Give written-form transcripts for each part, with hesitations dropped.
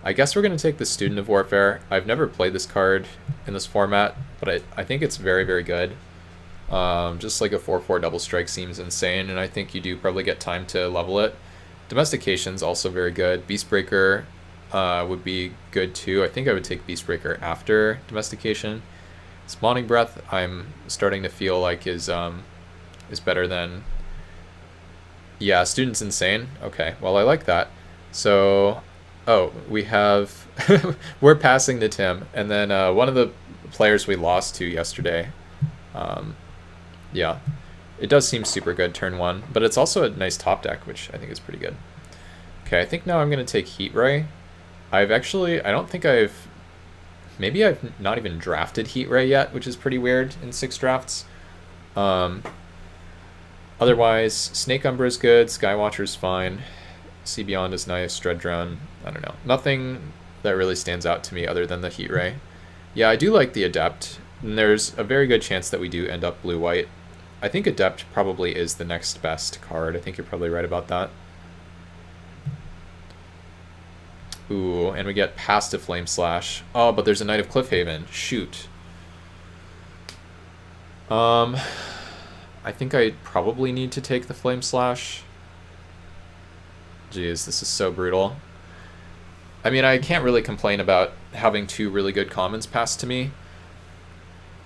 I guess we're going to take the Student of Warfare. I've never played this card in this format, but I think it's very, very good. Just like a 4/4 double strike seems insane, and I think you do probably get time to level it. Domestication's also very good. Beastbreaker would be good too. I think I would take Beastbreaker after Domestication. Spawning Breath, I'm starting to feel like is better than... Yeah, Student's insane. Okay, well, I like that. So, oh, we have... we're passing to Tim, and then one of the players we lost to yesterday, yeah, it does seem super good turn one, but it's also a nice top deck, which I think is pretty good. Okay, I think now I'm going to take Heat Ray. I don't think maybe I've not even drafted Heat Ray yet, which is pretty weird in 6 drafts. Otherwise, Snake Umbra is good, Skywatcher's fine, See Beyond is nice, Dread Drone, I don't know. Nothing that really stands out to me other than the Heat Ray. Yeah, I do like the Adept, and there's a very good chance that we do end up blue-white. I think Adept probably is the next best card. I think you're probably right about that. Ooh, and we get past a Flame Slash. Oh, but there's a Knight of Cliffhaven. Shoot. I think I probably need to take the Flame Slash. Jeez, this is so brutal. I mean, I can't really complain about having 2 really good commons passed to me.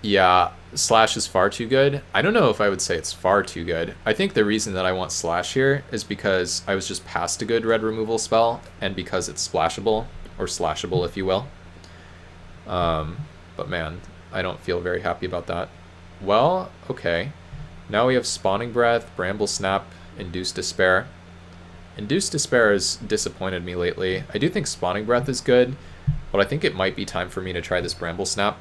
Yeah, Slash is far too good. I don't know if I would say it's far too good. I think the reason that I want Slash here is because I was just passed a good red removal spell, and because it's splashable, or slashable if you will. But man, I don't feel very happy about that. Well, okay. Now we have Spawning Breath, Bramble Snap, Induced Despair. Induced Despair has disappointed me lately. I do think Spawning Breath is good, but I think it might be time for me to try this Bramble Snap.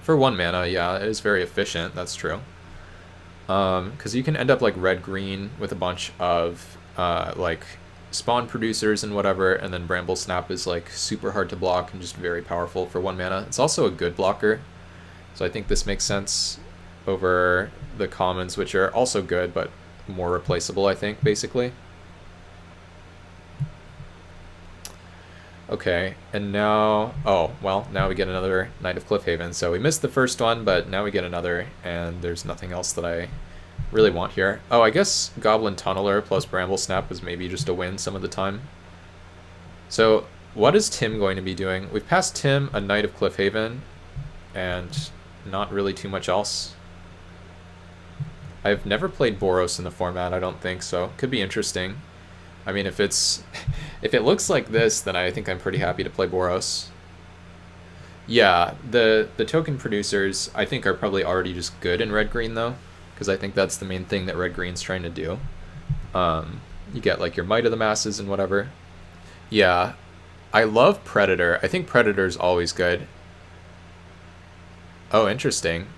For 1 mana, yeah, it is very efficient, that's true. Because you can end up like red-green with a bunch of like spawn producers and whatever, and then Bramble Snap is like super hard to block and just very powerful for 1 mana. It's also a good blocker, so I think this makes sense over the commons, which are also good, but more replaceable, I think, basically. Okay, and now... Oh, well, now we get another Knight of Cliffhaven. So we missed the first one, but now we get another, and there's nothing else that I really want here. Oh, I guess Goblin Tunneler plus Bramble Snap was maybe just a win some of the time. So what is Tim going to be doing? We've passed Tim a Knight of Cliffhaven, and not really too much else. I've never played Boros in the format, I don't think, so could be interesting. I mean, if it looks like this, then I think I'm pretty happy to play Boros. Yeah, the token producers I think are probably already just good in red-green though, because I think that's the main thing that red-green's trying to do. You get like your Might of the Masses and whatever. Yeah, I love Predator. I think Predator's always good. Oh, interesting.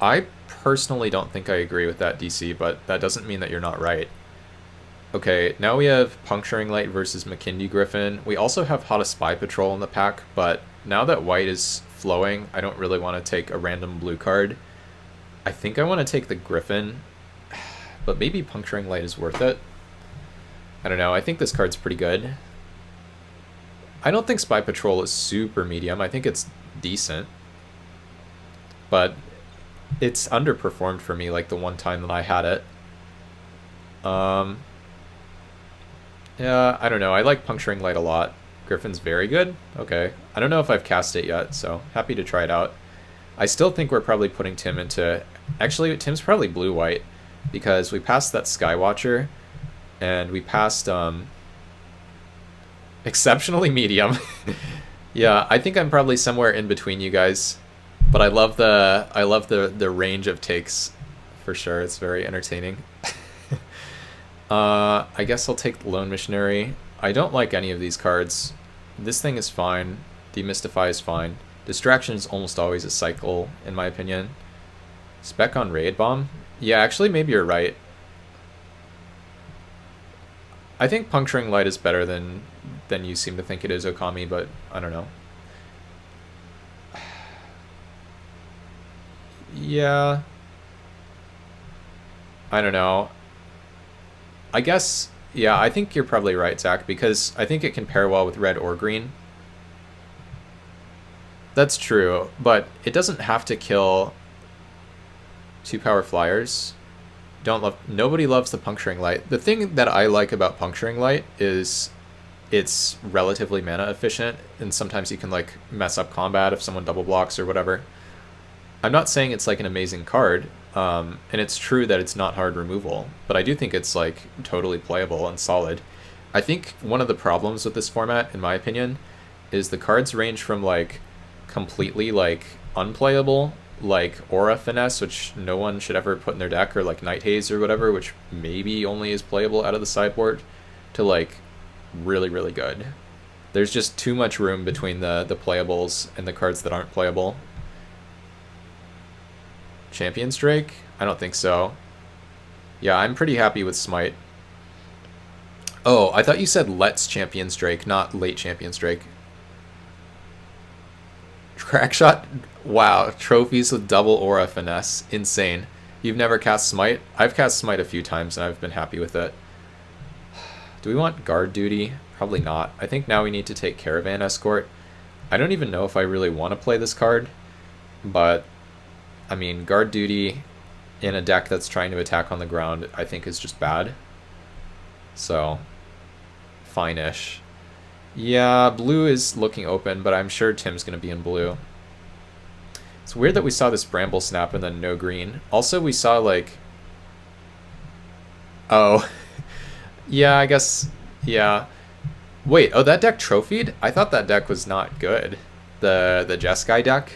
I personally don't think I agree with that, DC, but that doesn't mean that you're not right. Okay, now we have Puncturing Light versus McKindy Griffin. We also have How to Spy Patrol in the pack, but now that white is flowing, I don't really want to take a random blue card. I think I want to take the Griffin, but maybe Puncturing Light is worth it. I don't know, I think this card's pretty good. I don't think Spy Patrol is super medium, I think it's decent. But it's underperformed for me like the one time that I had it. Yeah, I don't know. I like Puncturing Light a lot. Griffin's very good. Okay. I don't know if I've cast it yet, so happy to try it out. I still think we're probably putting Tim into... Actually, Tim's probably blue-white, because we passed that Skywatcher, and we passed exceptionally medium. Yeah, I think I'm probably somewhere in between you guys, but I love the range of takes for sure. It's very entertaining. I guess I'll take the Lone Missionary. I don't like any of these cards. This thing is fine. Demystify is fine. Distraction is almost always a cycle, in my opinion. Spec on Raid Bomb? Yeah, actually, maybe you're right. I think Puncturing Light is better than you seem to think it is, Okami, but I don't know. Yeah. I don't know. I guess Yeah, I think you're probably right, Zach, because I think it can pair well with red or green. That's true, but it doesn't have to kill 2-power flyers. Nobody loves the Puncturing Light. The thing that I like about Puncturing Light is it's relatively mana efficient, and sometimes you can like mess up combat if someone double blocks or whatever. I'm not saying it's like an amazing card, and it's true that it's not hard removal, but I do think it's like totally playable and solid. I think one of the problems with this format, in my opinion, is the cards range from like completely like unplayable, like Aura Finesse, which no one should ever put in their deck, or like Night Haze or whatever, which maybe only is playable out of the sideboard, to like really, really good. There's just too much room between the playables and the cards that aren't playable. Champion's Drake? I don't think so. Yeah, I'm pretty happy with Smite. Oh, I thought you said Let's Champion's Drake, not Late Champion's Drake. Crackshot? Wow, trophies with double Aura Finesse. Insane. You've never cast Smite? I've cast Smite a few times and I've been happy with it. Do we want Guard Duty? Probably not. I think now we need to take Caravan Escort. I don't even know if I really want to play this card, but I mean, Guard Duty in a deck that's trying to attack on the ground, I think is just bad. So, fine-ish. Yeah, blue is looking open, but I'm sure Tim's going to be in blue. It's weird that we saw this Bramble Snap and then no green. Also, we saw, like... Oh. Yeah, I guess... Yeah. Wait, oh, that deck trophied? I thought that deck was not good. The Jeskai deck?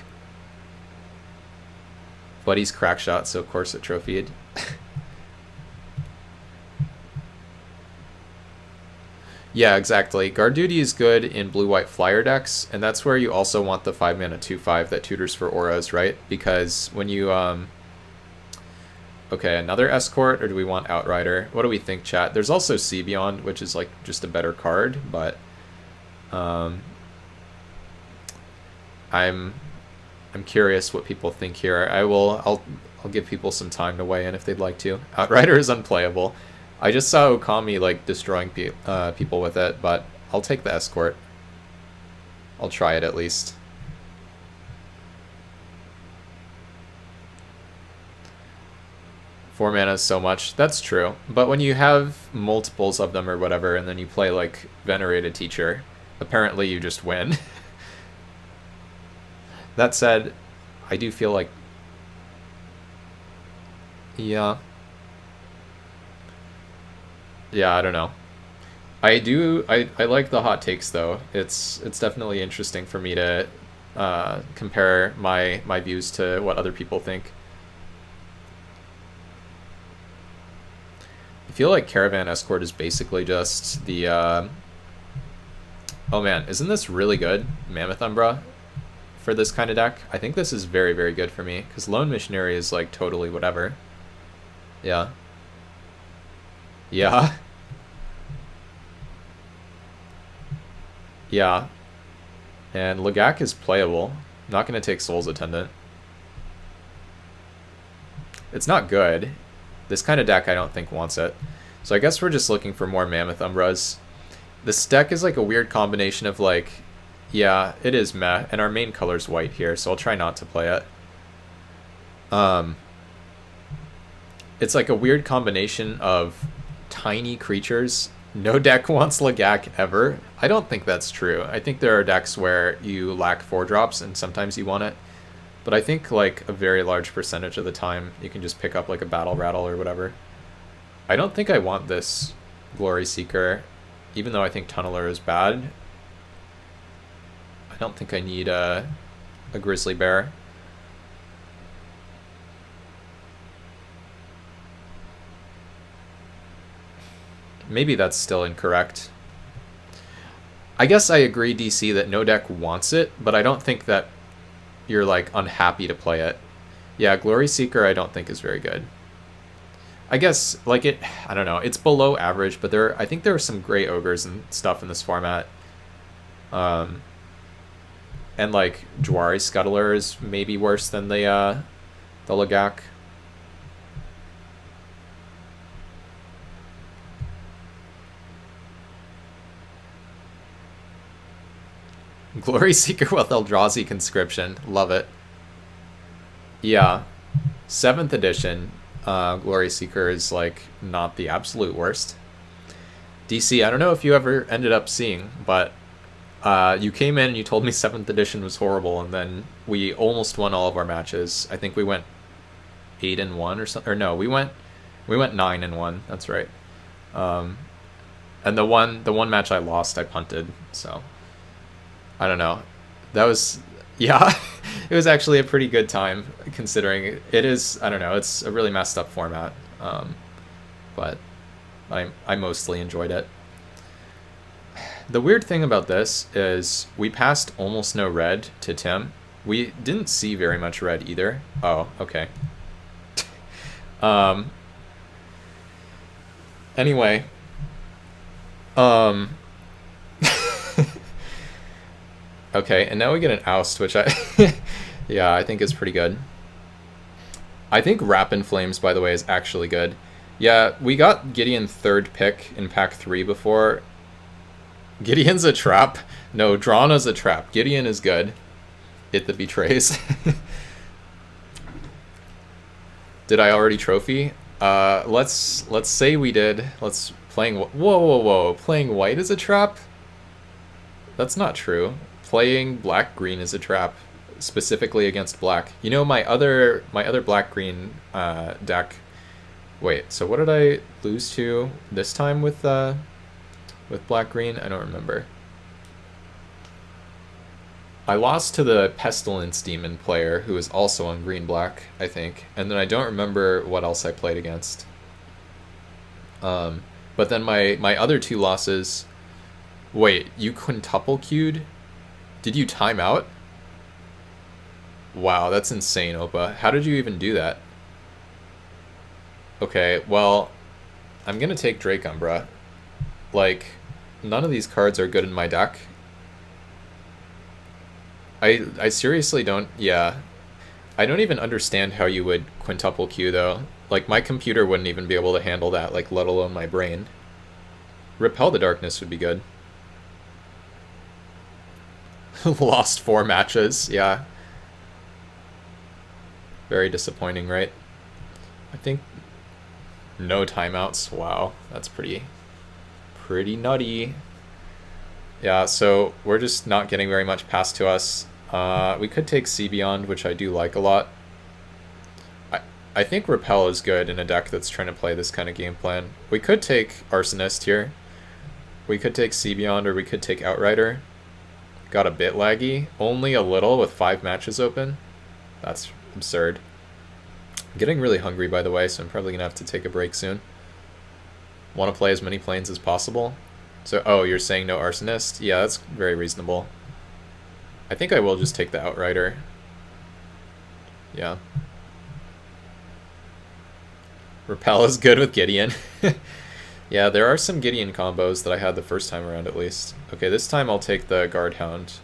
But he's Crackshot, so of course it trophied. Yeah, exactly. Guard Duty is good in blue-white flyer decks, and that's where you also want the 5-mana 2/5 that tutors for auras, right? Because when you... Okay, another Escort, or do we want Outrider? What do we think, chat? There's also Sea Beyond, which is like just a better card, but... I'm curious what people think here. I'll give people some time to weigh in if they'd like to. Outrider is unplayable. I just saw Okami like destroying people with it, but I'll take the Escort. I'll try it at least. Four mana is so much. That's true. But when you have multiples of them or whatever, and then you play like Venerated Teacher, apparently you just win. That said, I do feel like... Yeah. Yeah, I don't know. I like the hot takes though. It's definitely interesting for me to compare my views to what other people think. I feel like Caravan Escort is basically just the oh man, isn't this really good? Mammoth Umbra for this kind of deck. I think this is very, very good for me because Lone Missionary is like totally whatever. Yeah. Yeah. Yeah. And Lagak is playable. Not going to take Soul's Attendant. It's not good. This kind of deck I don't think wants it. So I guess we're just looking for more Mammoth Umbras. This deck is like a weird combination of like... Yeah, it is meh. And our main color's white here, so I'll try not to play it. It's like a weird combination of tiny creatures. No deck wants Lagak ever. I don't think that's true. I think there are decks where you lack 4-drops and sometimes you want it. But I think like a very large percentage of the time you can just pick up like a Battle Rattle or whatever. I don't think I want this Glory Seeker, even though I think Tunneler is bad. I don't think I need a Grizzly Bear. Maybe that's still incorrect. I guess I agree, DC, that no deck wants it, but I don't think that you're like unhappy to play it. Yeah, Glory Seeker I don't think is very good. I guess like I don't know, it's below average, but I think there are some great ogres and stuff in this format. And like Jwari Scuttler is maybe worse than the Lagak. Glory Seeker with Eldrazi Conscription. Love it. Yeah. 7th edition Glory Seeker is like not the absolute worst. DC, I don't know if you ever ended up seeing, but you came in and you told me 7th edition was horrible, and then we almost won all of our matches. I think we went 8-1 or something. Or no, we went 9-1. That's right. And the one match I lost, I punted. So I don't know. That was, yeah, it was actually a pretty good time considering it is. I don't know. It's a really messed up format, but I mostly enjoyed it. The weird thing about this is we passed almost no red to Tim. We didn't see very much red either. Oh, okay. Anyway. Okay, and now we get an oust, which yeah, I think is pretty good. I think Wrap in Flames, by the way, is actually good. Yeah, we got Gideon 3rd pick in pack 3 before. Gideon's a trap. No, Drana's a trap. Gideon is good. It that betrays. Did I already trophy? Let's say we did. Whoa. Playing white is a trap? That's not true. Playing black-green is a trap, specifically against black. You know, my other black-green deck. Wait, so what did I lose to this time with black-green? I don't remember. I lost to the Pestilence Demon player, who is also on green-black, I think. And then I don't remember what else I played against. But then my other 2 losses... Wait, you quintuple queued? Did you time out? Wow, that's insane, Opa. How did you even do that? Okay, well, I'm gonna take Drake Umbra. Like, none of these cards are good in my deck. I seriously don't, yeah. I don't even understand how you would quintuple queue, though. Like, my computer wouldn't even be able to handle that, like, let alone my brain. Repel the Darkness would be good. Lost 4 matches, yeah. Very disappointing, right? I think no timeouts. Wow, that's pretty nutty. Yeah, so we're just not getting very much passed to us. We could take Sea Beyond, which I do like a lot. I think Repel is good in a deck that's trying to play this kind of game plan. We could take Arsonist here. We could take Sea Beyond, or we could take Outrider. Got a bit laggy. Only a little with 5 matches open. That's absurd. I'm getting really hungry, by the way, so I'm probably going to have to take a break soon. Want to play as many planes as possible. So, oh, you're saying no Arsonist? Yeah, that's very reasonable. I think I will just take the Outrider. Yeah. Repel is good with Gideon. Yeah, there are some Gideon combos that I had the first time around, at least. Okay, this time I'll take the Guard Hound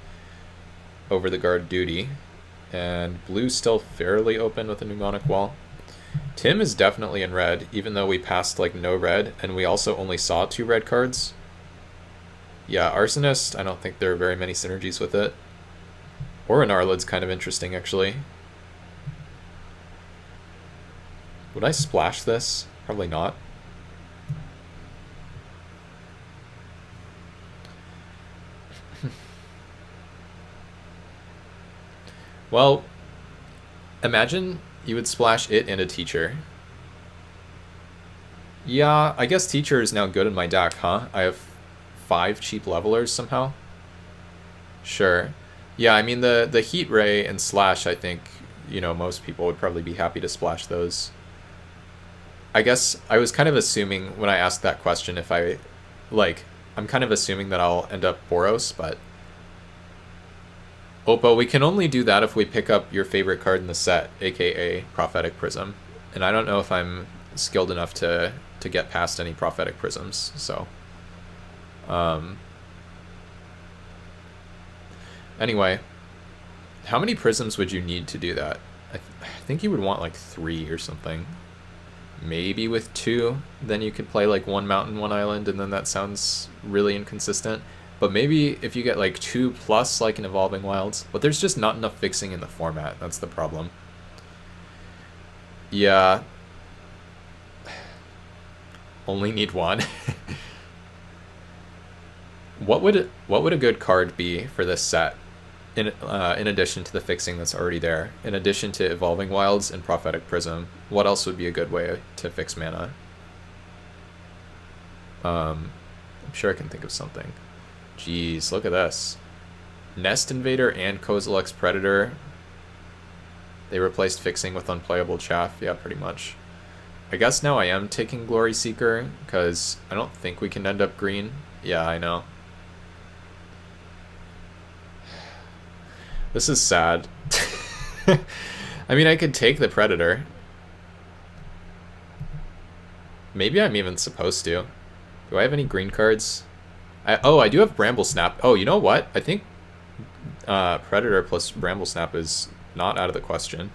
over the Guard Duty. And blue's still fairly open with a Mnemonic Wall. Tim is definitely in red, even though we passed, like, no red, and we also only saw 2 red cards. Yeah, Arsonist, I don't think there are very many synergies with it. Or an Arlid's kind of interesting, actually. Would I splash this? Probably not. Well, imagine you would splash it and a Teacher. Yeah, I guess Teacher is now good in my deck, huh? I have 5 cheap levelers somehow? Sure. Yeah, I mean, the Heat Ray and Slash, I think, you know, most people would probably be happy to splash those. I guess I was kind of assuming when I asked that question if I, like, I'm kind of assuming that I'll end up Boros, but... Oppo, we can only do that if we pick up your favorite card in the set, aka Prophetic Prism. And I don't know if I'm skilled enough to get past any Prophetic Prisms, so... Anyway, how many prisms would you need to do that? I think you would want like 3 or something. Maybe with 2, then you could play like 1 mountain, 1 island, and then that sounds really inconsistent. But maybe if you get like 2+ like in Evolving Wilds, but there's just not enough fixing in the format. That's the problem. Yeah. Only need one. What would a good card be for this set? In addition to the fixing that's already there, in addition to Evolving Wilds and Prophetic Prism, what else would be a good way to fix mana? I'm sure I can think of something. Jeez, look at this. Nest Invader and Kozilek's Predator. They replaced fixing with unplayable chaff. Yeah, pretty much. I guess now I am taking Glory Seeker, because I don't think we can end up green. Yeah, I know. This is sad. I mean, I could take the Predator. Maybe I'm even supposed to. Do I have any green cards? I do have Bramble Snap. Oh, you know what? I think Predator plus Bramble Snap is not out of the question.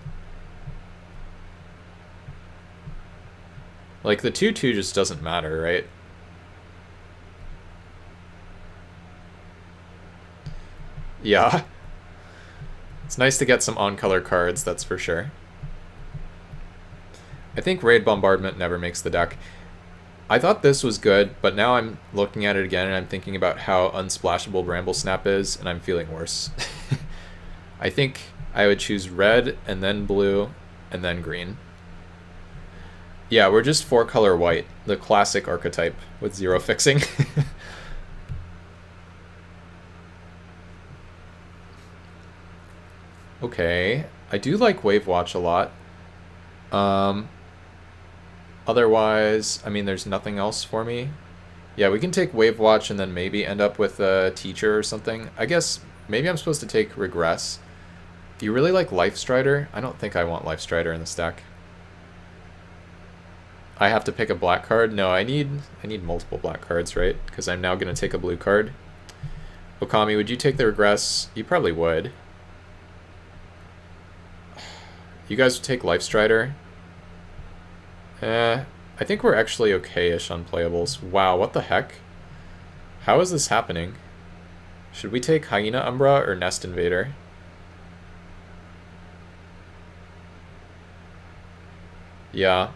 Like, the 2/2 just doesn't matter, right? Yeah. It's nice to get some on-color cards, that's for sure. I think Raid Bombardment never makes the deck. I thought this was good, but now I'm looking at it again and I'm thinking about how unsplashable Bramble Snap is, and I'm feeling worse. I think I would choose red, and then blue, and then green. Yeah, we're just 4-color white, the classic archetype with 0 fixing. Okay, I do like Wave Watch a lot. Otherwise, I mean, there's nothing else for me. Yeah, we can take Wave Watch and then maybe end up with a Teacher or something. I guess maybe I'm supposed to take Regress. Do you really like Life Strider? I don't think I want Life Strider in this deck. I have to pick a black card? No, I need multiple black cards, right? Because I'm now going to take a blue card. Okami, would you take the Regress? You probably would. You guys would take Life Strider? I think we're actually okay-ish on playables. Wow, what the heck? How is this happening? Should we take Hyena Umbra or Nest Invader? Yeah.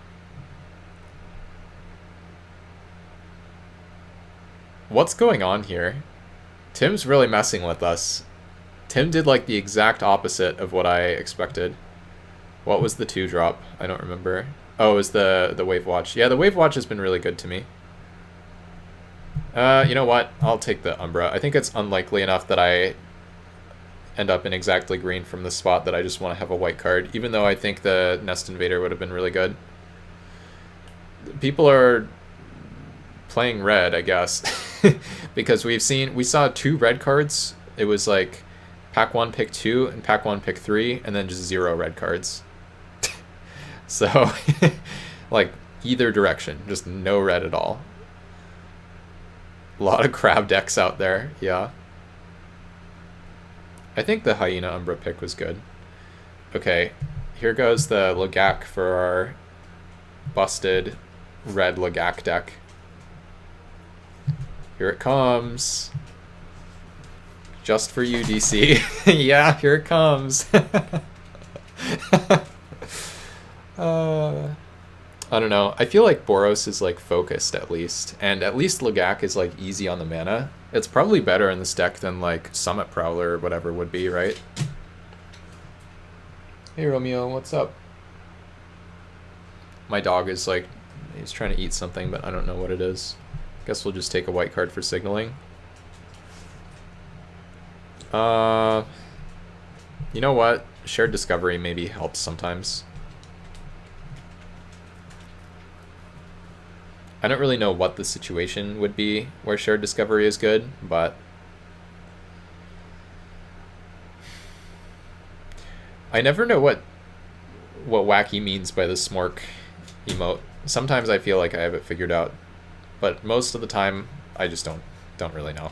What's going on here? Tim's really messing with us. Tim did like the exact opposite of what I expected. What was the 2-drop? I don't remember. Oh, it was the Wave Watch. Yeah, the Wave Watch has been really good to me. You know what? I'll take the Umbra. I think it's unlikely enough that I end up in exactly green from the spot that I just want to have a white card, even though I think the Nest Invader would have been really good. People are playing red, I guess, because we saw 2 red cards. It was like pack 1, pick 2, and pack 1, pick 3, and then just 0 red cards. So, like, either direction, just no red at all. A lot of crab decks out there, yeah. I think the Hyena Umbra pick was good. Okay, here goes the Lagak for our busted red Lagak deck. Here it comes. Just for you, DC. Yeah, here it comes. I don't know. I feel like Boros is like focused at least, and at least Lagak is like easy on the mana. It's probably better in this deck than like Summit Prowler or whatever would be, right? Hey Romeo, what's up? My dog is like, he's trying to eat something, but I don't know what it is. Guess we'll just take a white card for signaling. You know what? Shared Discovery maybe helps sometimes. I don't really know what the situation would be where Shared Discovery is good, but I never know what wacky means by the Smork emote. Sometimes I feel like I have it figured out, but most of the time I just don't really know.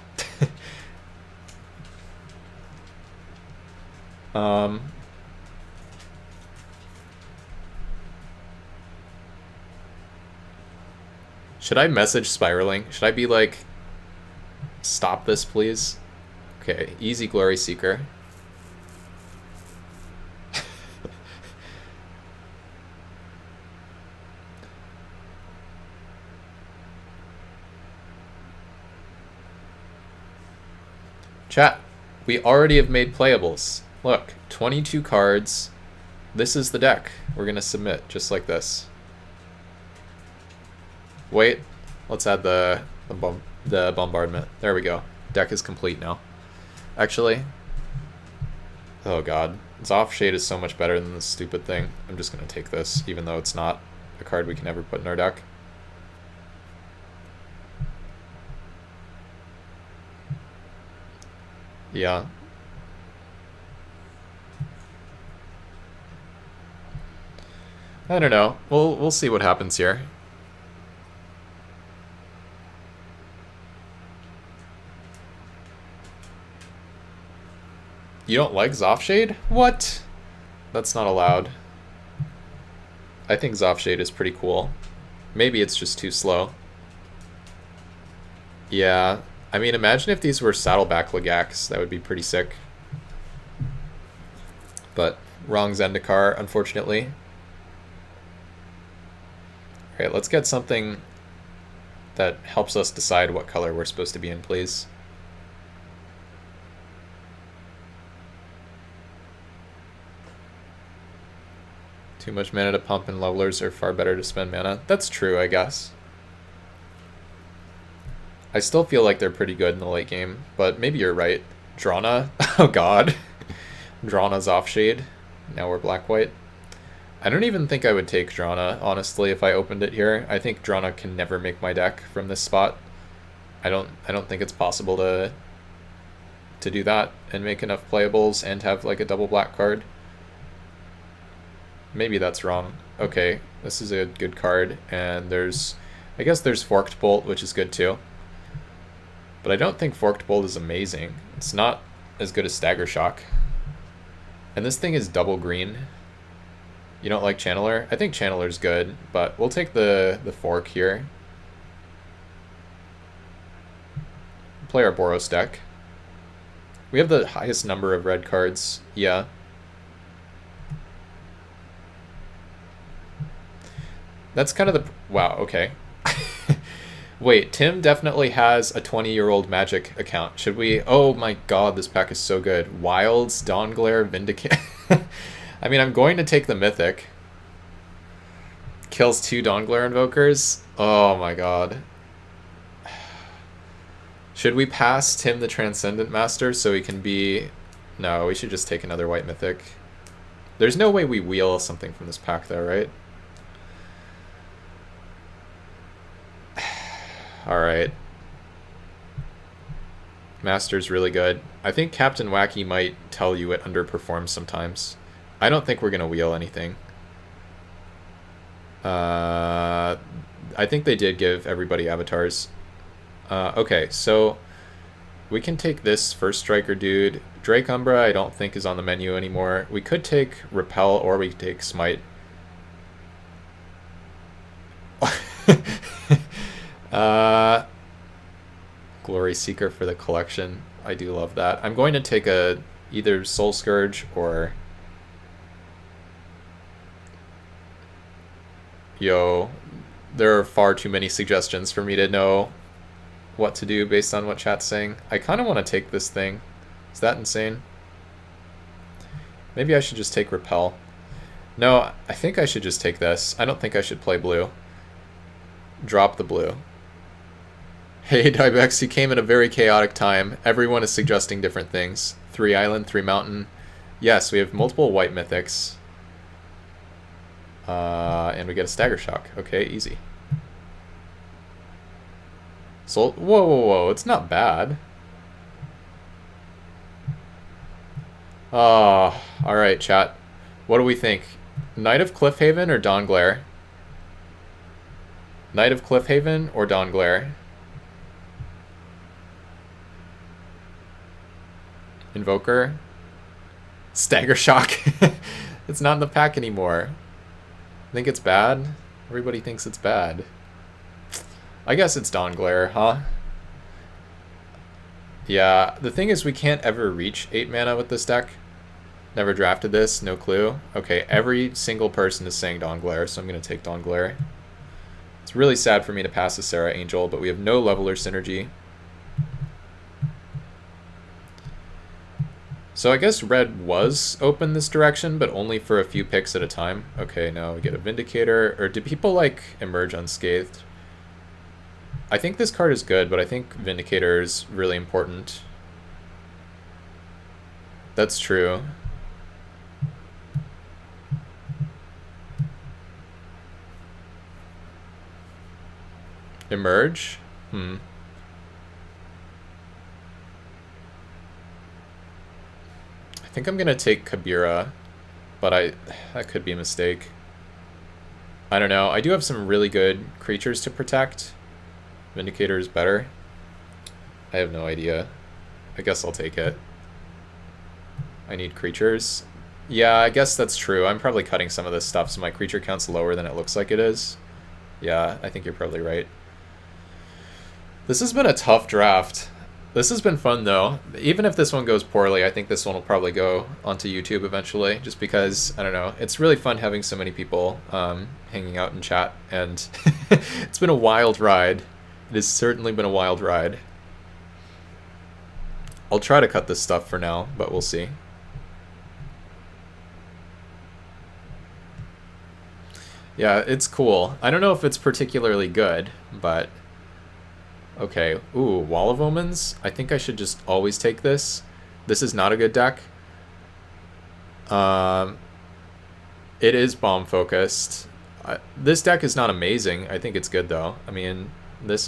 Should I message Spiraling? Should I be like, Stop this, please. Okay, easy Glory Seeker. Chat, we already have made playables. Look, 22 cards. This is the deck. We're going to submit just like this. Wait, let's add the bombardment. There we go. Deck is complete now. Actually, oh god. Zoffshade is so much better than this stupid thing. I'm just going to take this, even though it's not a card we can ever put in our deck. Yeah. I don't know. We'll see what happens here. You don't like Zoffshade? What? That's not allowed. I think Zoffshade is pretty cool. Maybe it's just too slow. Yeah. I mean, imagine if these were Saddleback Legax. That would be pretty sick. But wrong Zendikar, unfortunately. Alright, let's get something that helps us decide what color we're supposed to be in, please. Too much mana to pump and levelers are far better to spend mana. That's true, I guess. I still feel like they're pretty good in the late game, but maybe you're right. Drana? Oh god. Drana's Offshade. Now we're black-white. I don't even think I would take Drana, honestly, if I opened it here. I think Drana can never make my deck from this spot. I don't think it's possible to do that and make enough playables and have like a double black card. Maybe that's wrong. Okay, this is a good card, and I guess there's Forked Bolt, which is good too. But I don't think Forked Bolt is amazing. It's not as good as Stagger Shock. And this thing is double green. You don't like Channeler? I think Channeler's good, but we'll take the Fork here. Play our Boros deck. We have the highest number of red cards. Yeah. That's kind of the... Wow, okay. Wait, Tim definitely has a 20-year-old Magic account. Should we... Oh my god, this pack is so good. Wilds, Dawnglare, Vindicate... I mean, I'm going to take the Mythic. Kills 2 Dawnglare Invokers. Oh my god. Should we pass Tim the Transcendent Master so he can be... No, we should just take another white Mythic. There's no way we wheel something from this pack though, right? Alright. Master's really good. I think Captain Wacky might tell you it underperforms sometimes. I don't think we're going to wheel anything. I think they did give everybody avatars. Okay, so we can take this First Striker dude. Drake Umbra I don't think is on the menu anymore. We could take Repel or we could take Smite. Glory Seeker for the collection. I do love that. I'm going to take either Soul Scourge or... Yo, there are far too many suggestions for me to know what to do based on what chat's saying. I kind of want to take this thing. Is that insane? Maybe I should just take Repel. No, I think I should just take this. I don't think I should play blue. Drop the blue. Hey, Dybex, you came at a very chaotic time. Everyone is suggesting different things. 3 island, 3 mountain. Yes, we have multiple white mythics. And we get a Stagger Shock. Okay, easy. So, whoa, it's not bad. Oh, alright, chat. What do we think? Knight of Cliffhaven or Dawnglare? Knight of Cliffhaven or Dawnglare? Invoker? Stagger Shock? It's not in the pack anymore. Think it's bad? Everybody thinks it's bad. I guess it's Dawnglare, huh? Yeah, the thing is we can't ever reach 8 mana with this deck. Never drafted this, no clue. Okay, every single person is saying Dawn Glare, so I'm going to take Dawn Glare. It's really sad for me to pass the Sarah Angel, but we have no leveler synergy. So I guess red was open this direction, but only for a few picks at a time. Okay, now we get a Vindicator. Or do people, like, emerge unscathed? I think this card is good, but I think Vindicator is really important. That's true. Emerge? I think I'm gonna take Kabira, but that could be a mistake. I don't know. I do have some really good creatures to protect. Vindicator is better. I have no idea. I guess I'll take it. I need creatures. Yeah, I guess that's true. I'm probably cutting some of this stuff so my creature count's lower than it looks like it is. Yeah, I think you're probably right. This has been a tough draft. This has been fun, though. Even if this one goes poorly, I think this one will probably go onto YouTube eventually, just because, I don't know, it's really fun having so many people hanging out in chat, and it's been a wild ride. It has certainly been a wild ride. I'll try to cut this stuff for now, but we'll see. Yeah, it's cool. I don't know if it's particularly good, but... Okay, ooh, Wall of Omens? I think I should just always take this. This is not a good deck. It is bomb focused. This deck is not amazing. I think it's good though. I mean, this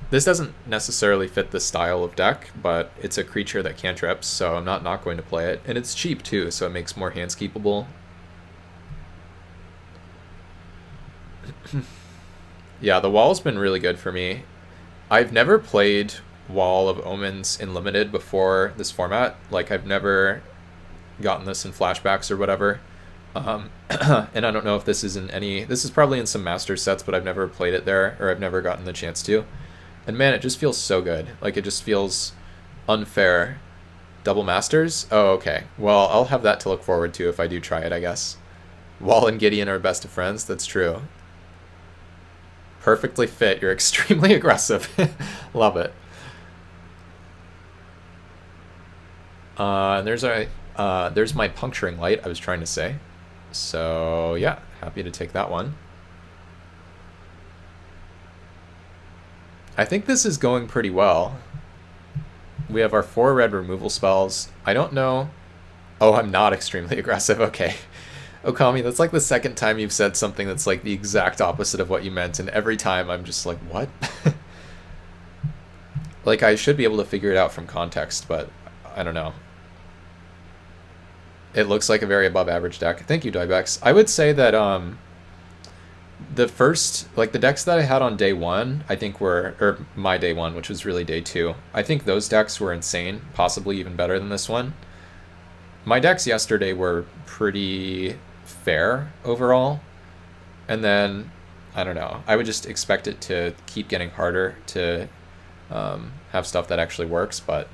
doesn't necessarily fit the style of deck, but it's a creature that cantrips, so I'm not going to play it. And it's cheap too, so it makes more hands keepable. Yeah, the wall's been really good for me. I've never played Wall of Omens in Limited before this format. Like, I've never gotten this in flashbacks or whatever. And I don't know if this is in any... This is probably in some master sets, but I've never played it there, or I've never gotten the chance to. And man, it just feels so good. Like, it just feels unfair. Double masters? Oh, okay. Well, I'll have that to look forward to if I do try it, I guess. Wall and Gideon are best of friends? That's true. Perfectly fit. You're extremely aggressive. Love it. And there's my puncturing light I was trying to say. So yeah, happy to take that one. I think this is going pretty well. We have our 4 red removal spells. I don't know. Oh, I'm not extremely aggressive. Okay. Okami, that's like the second time you've said something that's like the exact opposite of what you meant, and every time I'm just like, what? Like, I should be able to figure it out from context, but I don't know. It looks like a very above average deck. Thank you, Dybex. I would say that the first, like the decks that I had on day 1, I think were, or my day 1, which was really day 2, I think those decks were insane, possibly even better than this one. My decks yesterday were pretty fair overall, and then I don't know, I would just expect it to keep getting harder to have stuff that actually works, but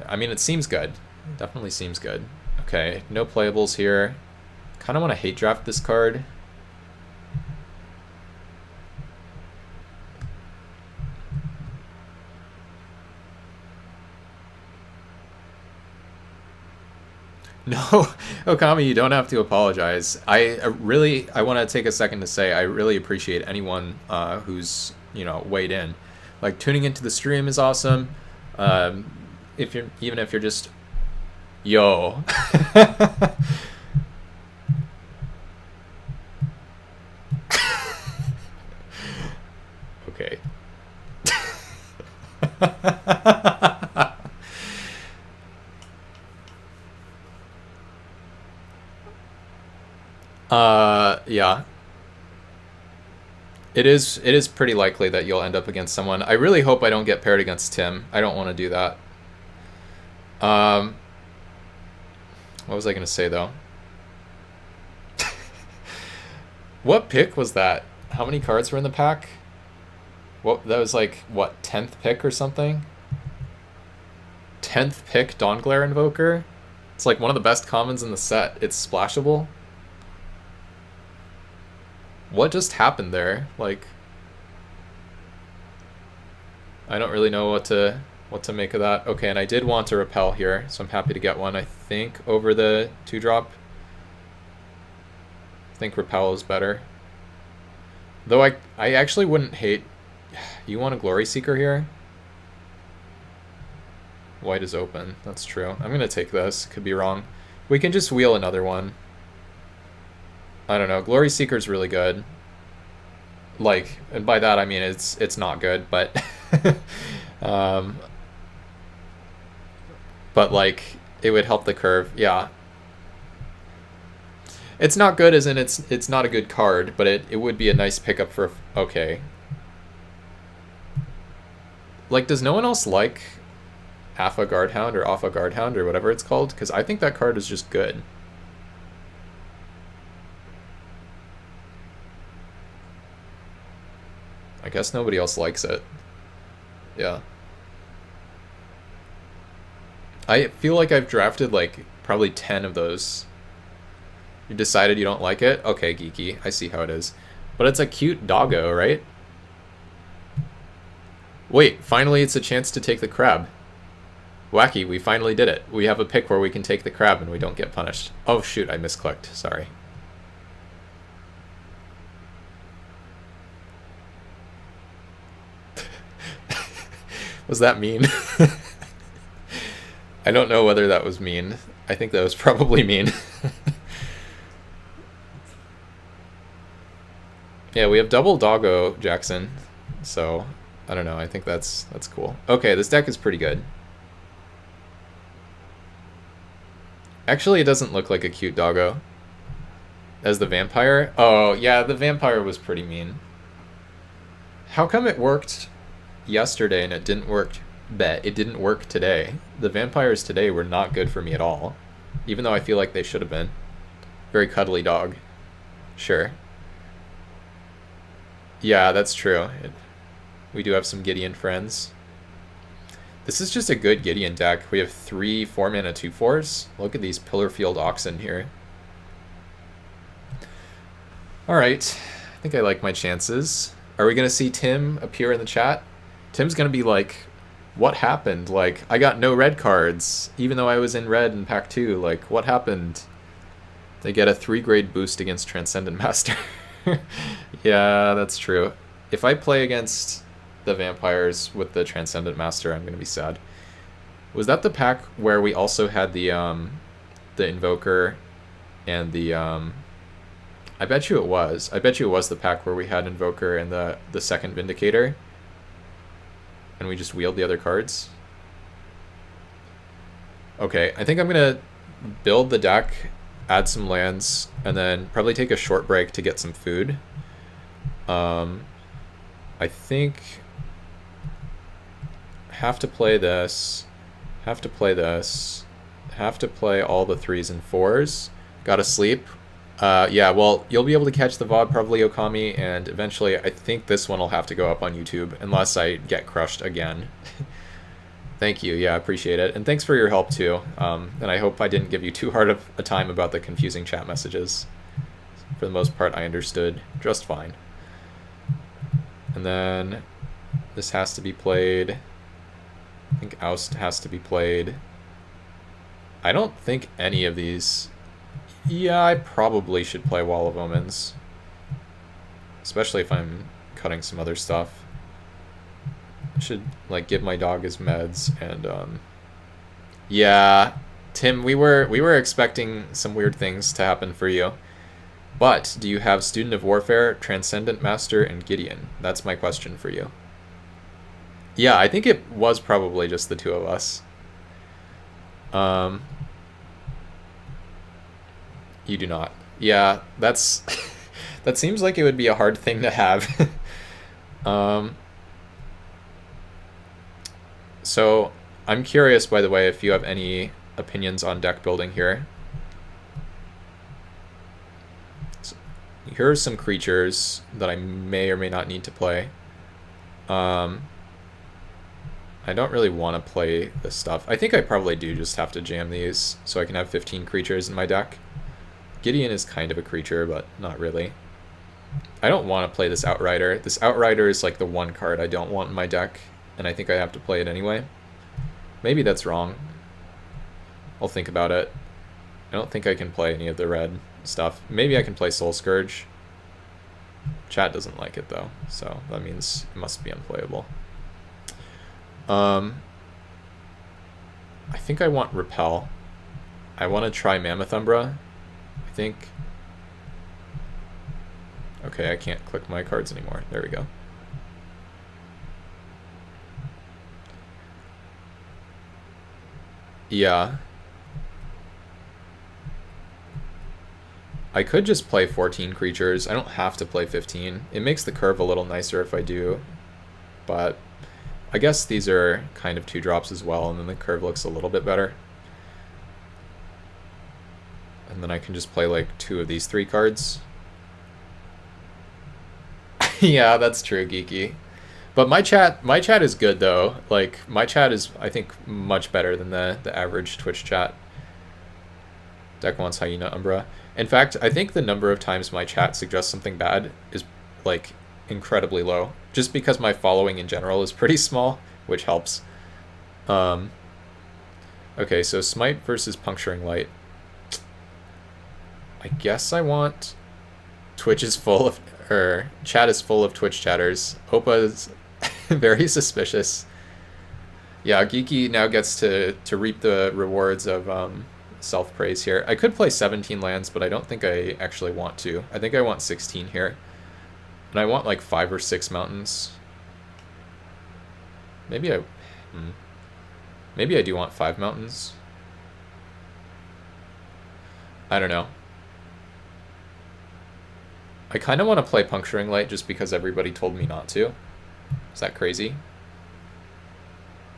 I mean, it seems good. It definitely seems good. Okay, no playables here. Kind of want to hate draft this card. No, Okami, you don't have to apologize. I want to take a second to say I really appreciate anyone who's, weighed in. Like, tuning into the stream is awesome. Even if you're just, yo. Okay. Yeah. It is pretty likely that you'll end up against someone. I really hope I don't get paired against Tim. I don't want to do that. What was I going to say, though? What pick was that? How many cards were in the pack? What, that was like, what, 10th pick or something? 10th pick Dawnglare Invoker? It's like one of the best commons in the set. It's splashable. What just happened there? Like, I don't really know what to make of that. Okay, and I did want to repel here, so I'm happy to get one, I think, over the 2-drop. I think repel is better. Though I actually wouldn't hate... You want a Glory Seeker here? White is open. That's true. I'm going to take this. Could be wrong. We can just wheel another one. I don't know. Glory Seeker's really good. Like, and by that I mean it's not good, but... but, like, it would help the curve. Yeah. It's not good as in it's not a good card, but it would be a nice pickup for... Okay. Like, does no one else like Alpha Guardhound or Alpha Guardhound or whatever it's called? Because I think that card is just good. I guess nobody else likes it. Yeah. I feel like I've drafted, like, probably 10 of those. You decided you don't like it? Okay, geeky. I see how it is. But it's a cute doggo, right? Wait, finally it's a chance to take the crab. Wacky, we finally did it. We have a pick where we can take the crab and we don't get punished. Oh shoot, I misclicked. Sorry. Was that mean? I don't know whether that was mean. I think that was probably mean. Yeah, we have double doggo, Jackson. So, I don't know. I think that's cool. Okay, this deck is pretty good. Actually, it doesn't look like a cute doggo. As the vampire? Oh, yeah, the vampire was pretty mean. How come it worked yesterday and it didn't work today? The vampires today were not good for me at all. Even though I feel like they should have been. Very cuddly dog. Sure. Yeah, that's true. We do have some Gideon friends. This is just a good Gideon deck. We have 3 4-mana 2/4s. Look at these Pillarfield Oxen here. Alright, I think I like my chances. Are we going to see Tim appear in the chat? Tim's going to be like, what happened? Like, I got no red cards, even though I was in red in pack 2. Like, what happened? They get a 3-grade boost against Transcendent Master. Yeah, that's true. If I play against the vampires with the Transcendent Master, I'm going to be sad. Was that the pack where we also had the Invoker and the... I bet you it was. I bet you it was the pack where we had Invoker and the second Vindicator. And we just wheeled the other cards. Okay, I think I'm going to build the deck, add some lands, and then probably take a short break to get some food. I think... Have to play this. Have to play this. Have to play all the 3s and 4s. Gotta sleep. Yeah, well, you'll be able to catch the VOD probably, Okami, and eventually I think this one will have to go up on YouTube, unless I get crushed again. Thank you, yeah, I appreciate it. And thanks for your help, too. And I hope I didn't give you too hard of a time about the confusing chat messages. For the most part, I understood just fine. And then this has to be played. I think Oust has to be played. I don't think any of these... Yeah, I probably should play Wall of Omens. Especially if I'm cutting some other stuff. I should, like, give my dog his meds and, Yeah, Tim, we were expecting some weird things to happen for you. But, do you have Student of Warfare, Transcendent Master, and Gideon? That's my question for you. Yeah, I think it was probably just the 2 of us. You do not. Yeah, that's... that seems like it would be a hard thing to have. So, I'm curious, by the way, if you have any opinions on deck building here. So, here are some creatures that I may or may not need to play. I don't really want to play this stuff. I think I probably do just have to jam these so I can have 15 creatures in my deck. Gideon is kind of a creature, but not really. I don't want to play this Outrider. This Outrider is like the one card I don't want in my deck, and I think I have to play it anyway. Maybe that's wrong. I'll think about it. I don't think I can play any of the red stuff. Maybe I can play Soul Scourge. Chat doesn't like it though, so that means it must be unplayable. I think I want Repel. I want to try Mammoth Umbra, I think. Okay, I can't click my cards anymore. There we go. Yeah. I could just play 14 creatures. I don't have to play 15. It makes the curve a little nicer if I do, but I guess these are kind of 2-drops as well, and then the curve looks a little bit better. And then I can just play like 2 of these 3 cards. Yeah, that's true, Geeky. But my chat is good though. Like, my chat is, I think, much better than the average Twitch chat. Deck wants Hyena Umbra. In fact, I think the number of times my chat suggests something bad is like incredibly low, just because my following in general is pretty small, which helps. Okay, so Smite versus Puncturing Light. I guess I want Twitch is full of, or chat is full of Twitch chatters. Opa is very suspicious. Yeah, Geeky now gets to reap the rewards of self-praise here. I could play 17 lands, but I don't think I actually want to. I think I want 16 here. And I want like 5 or 6 mountains. Maybe I do want 5 mountains. I don't know. I kind of want to play Puncturing Light just because everybody told me not to. Is that crazy?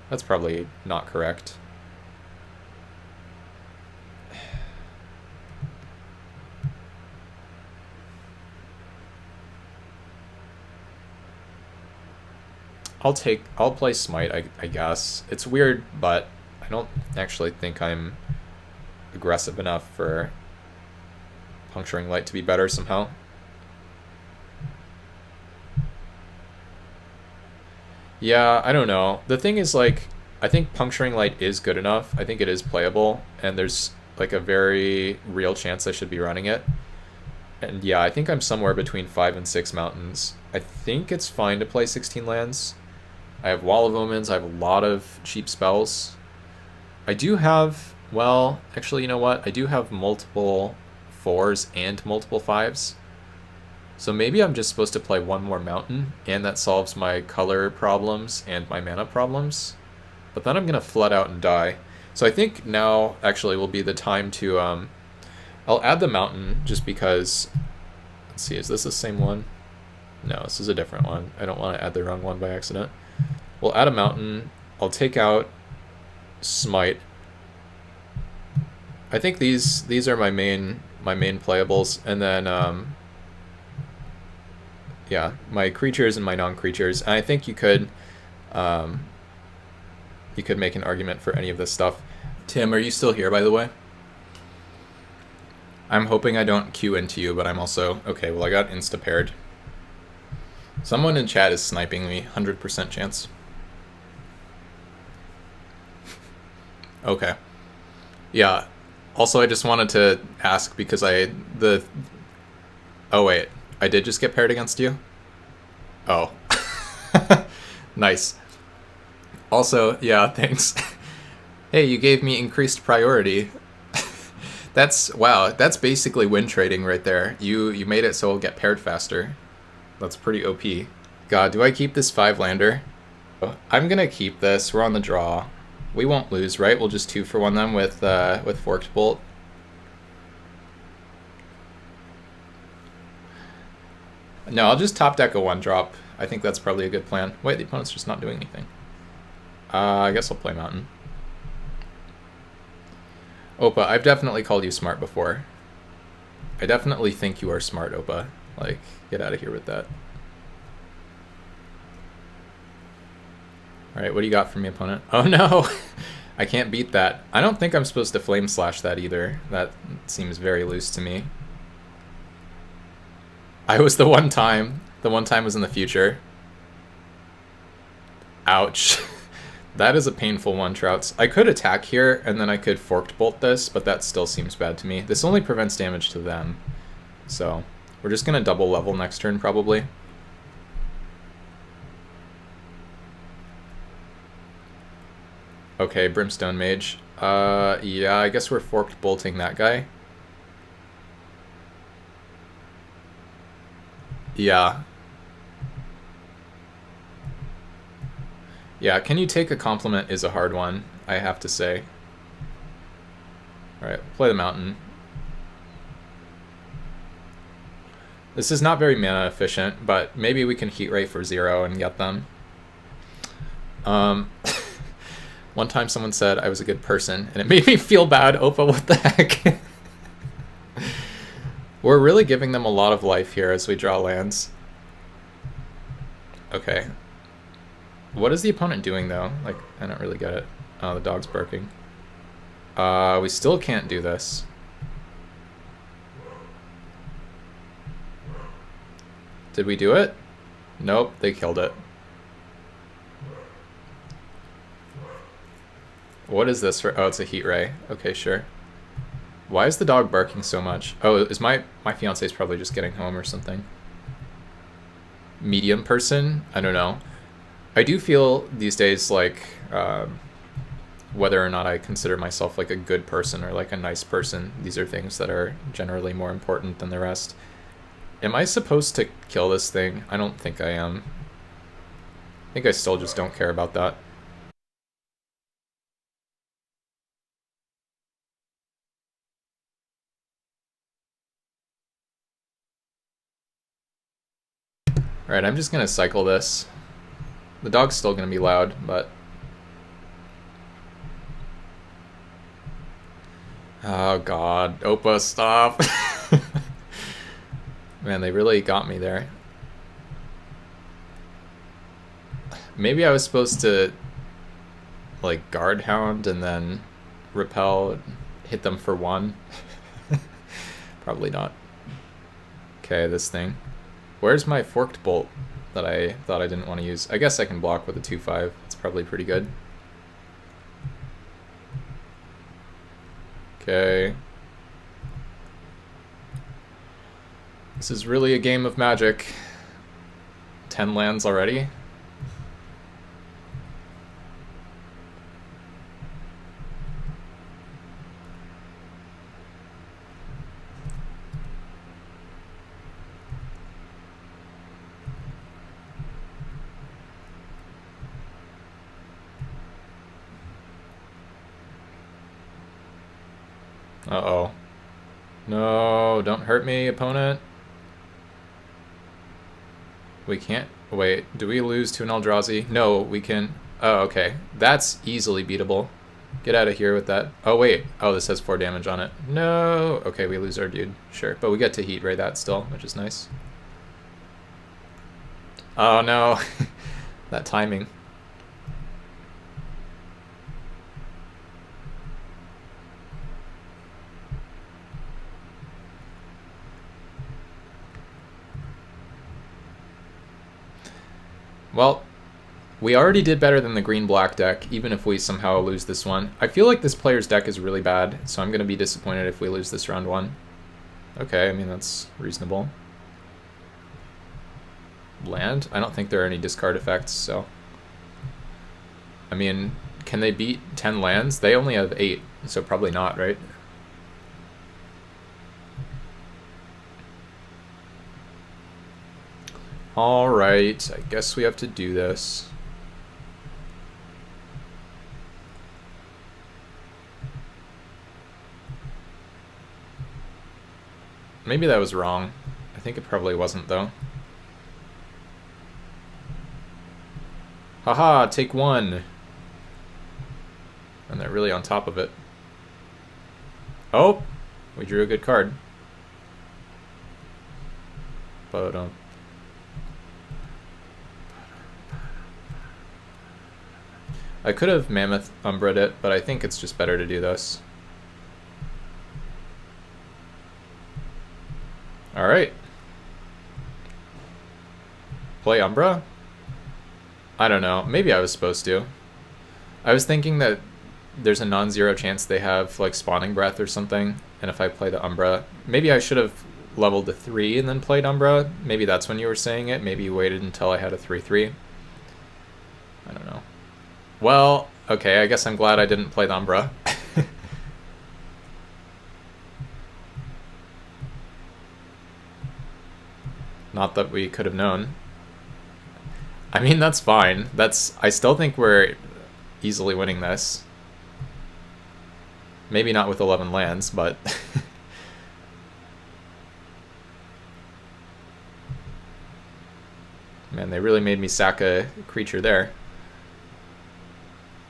That's probably not correct. I'll play Smite, I guess. It's weird, but I don't actually think I'm aggressive enough for Puncturing Light to be better somehow. Yeah, I don't know. The thing is, like, I think Puncturing Light is good enough. I think it is playable, and there's like a very real chance I should be running it. And yeah, I think I'm somewhere between 5 and 6 mountains. I think it's fine to play 16 lands. I have Wall of Omens, I have a lot of cheap spells. I do have, well, actually, you know what? I do have multiple 4s and multiple 5s. So maybe I'm just supposed to play 1 more mountain, and that solves my color problems and my mana problems. But then I'm going to flood out and die. So I think now actually will be the time to, I'll add the mountain just because, let's see, is this the same one? No, this is a different one. I don't want to add the wrong one by accident. We'll add a mountain. I'll take out Smite. I think these are my main playables, and then yeah, my creatures and my non-creatures. And I think you could make an argument for any of this stuff. Tim, are you still here, by the way? I'm hoping I don't queue into you, but I'm also okay. Well, I got insta-paired. Someone in chat is sniping me. 100% chance. Okay. Yeah. Also, I just wanted to ask because oh wait, I did just get paired against you? Oh. Nice. Also, yeah, thanks. Hey, you gave me increased priority. Wow, that's basically win trading right there. You made it so I'll get paired faster. That's pretty OP. God, do I keep this 5-lander? I'm gonna keep this. We're on the draw. We won't lose, right? We'll just 2-for-1 them with Forked Bolt. No, I'll just top deck a 1-drop. I think that's probably a good plan. Wait, the opponent's just not doing anything. I guess I'll play Mountain. Opa, I've definitely called you smart before. I definitely think you are smart, Opa. Like, get out of here with that. Alright, what do you got for me, opponent? Oh no! I can't beat that. I don't think I'm supposed to flame slash that either. That seems very loose to me. I was the one time. The one time was in the future. Ouch. That is a painful one, Trouts. I could attack here, and then I could forked bolt this, but that still seems bad to me. This only prevents damage to them. So, we're just going to double level next turn, probably. Okay, Brimstone Mage. Yeah, I guess we're forked bolting that guy. Yeah. Yeah, can you take a compliment is a hard one, I have to say. Alright, play the mountain. This is not very mana efficient, but maybe we can heat ray for 0 and get them. One time someone said I was a good person, and it made me feel bad. Opa, what the heck? We're really giving them a lot of life here as we draw lands. Okay. What is the opponent doing, though? Like, I don't really get it. Oh, the dog's barking. We still can't do this. Did we do it? Nope, they killed it. What is this for? Oh, it's a heat ray. Okay, sure. Why is the dog barking so much? Oh, is my fiance's probably just getting home or something. Medium person? I don't know. I do feel these days like whether or not I consider myself like a good person or like a nice person, these are things that are generally more important than the rest. Am I supposed to kill this thing? I don't think I am. I think I still just don't care about that. Alright, I'm just gonna cycle this. The dog's still gonna be loud, but... Oh god, Opa, stop! Man, they really got me there. Maybe I was supposed to, like, Guard Hound and then repel, hit them for 1. Probably not. Okay, this thing. Where's my forked bolt that I thought I didn't want to use? I guess I can block with a 2/5. It's probably pretty good. Okay. This is really a game of Magic. 10 lands already. Uh-oh. No, don't hurt me, opponent. We can't... Wait, do we lose to an Eldrazi? No, we can... Oh, okay. That's easily beatable. Get out of here with that. Oh, wait. Oh, this has 4 damage on it. No! Okay, we lose our dude. Sure. But we get to heat ray that still, which is nice. Oh, no. That timing. Well, we already did better than the green-black deck, even if we somehow lose this one. I feel like this player's deck is really bad, so I'm going to be disappointed if we lose this round 1. Okay, I mean, that's reasonable. Land? I don't think there are any discard effects, so... I mean, can they beat 10 lands? They only have 8, so probably not, right? Alright, I guess we have to do this. Maybe that was wrong. I think it probably wasn't, though. Haha, take 1! And they're really on top of it. Oh! We drew a good card. But I could have Mammoth Umbra'd it, but I think it's just better to do this. Alright. Play Umbra? I don't know. Maybe I was supposed to. I was thinking that there's a non-zero chance they have like Spawning Breath or something, and if I play the Umbra, maybe I should have leveled to 3 and then played Umbra. Maybe that's when you were saying it. Maybe you waited until I had a 3/3. I don't know. Well, okay, I guess I'm glad I didn't play the Umbra. Not that we could have known. I mean, that's fine. I still think we're easily winning this. Maybe not with 11 lands, but... Man, they really made me sack a creature there.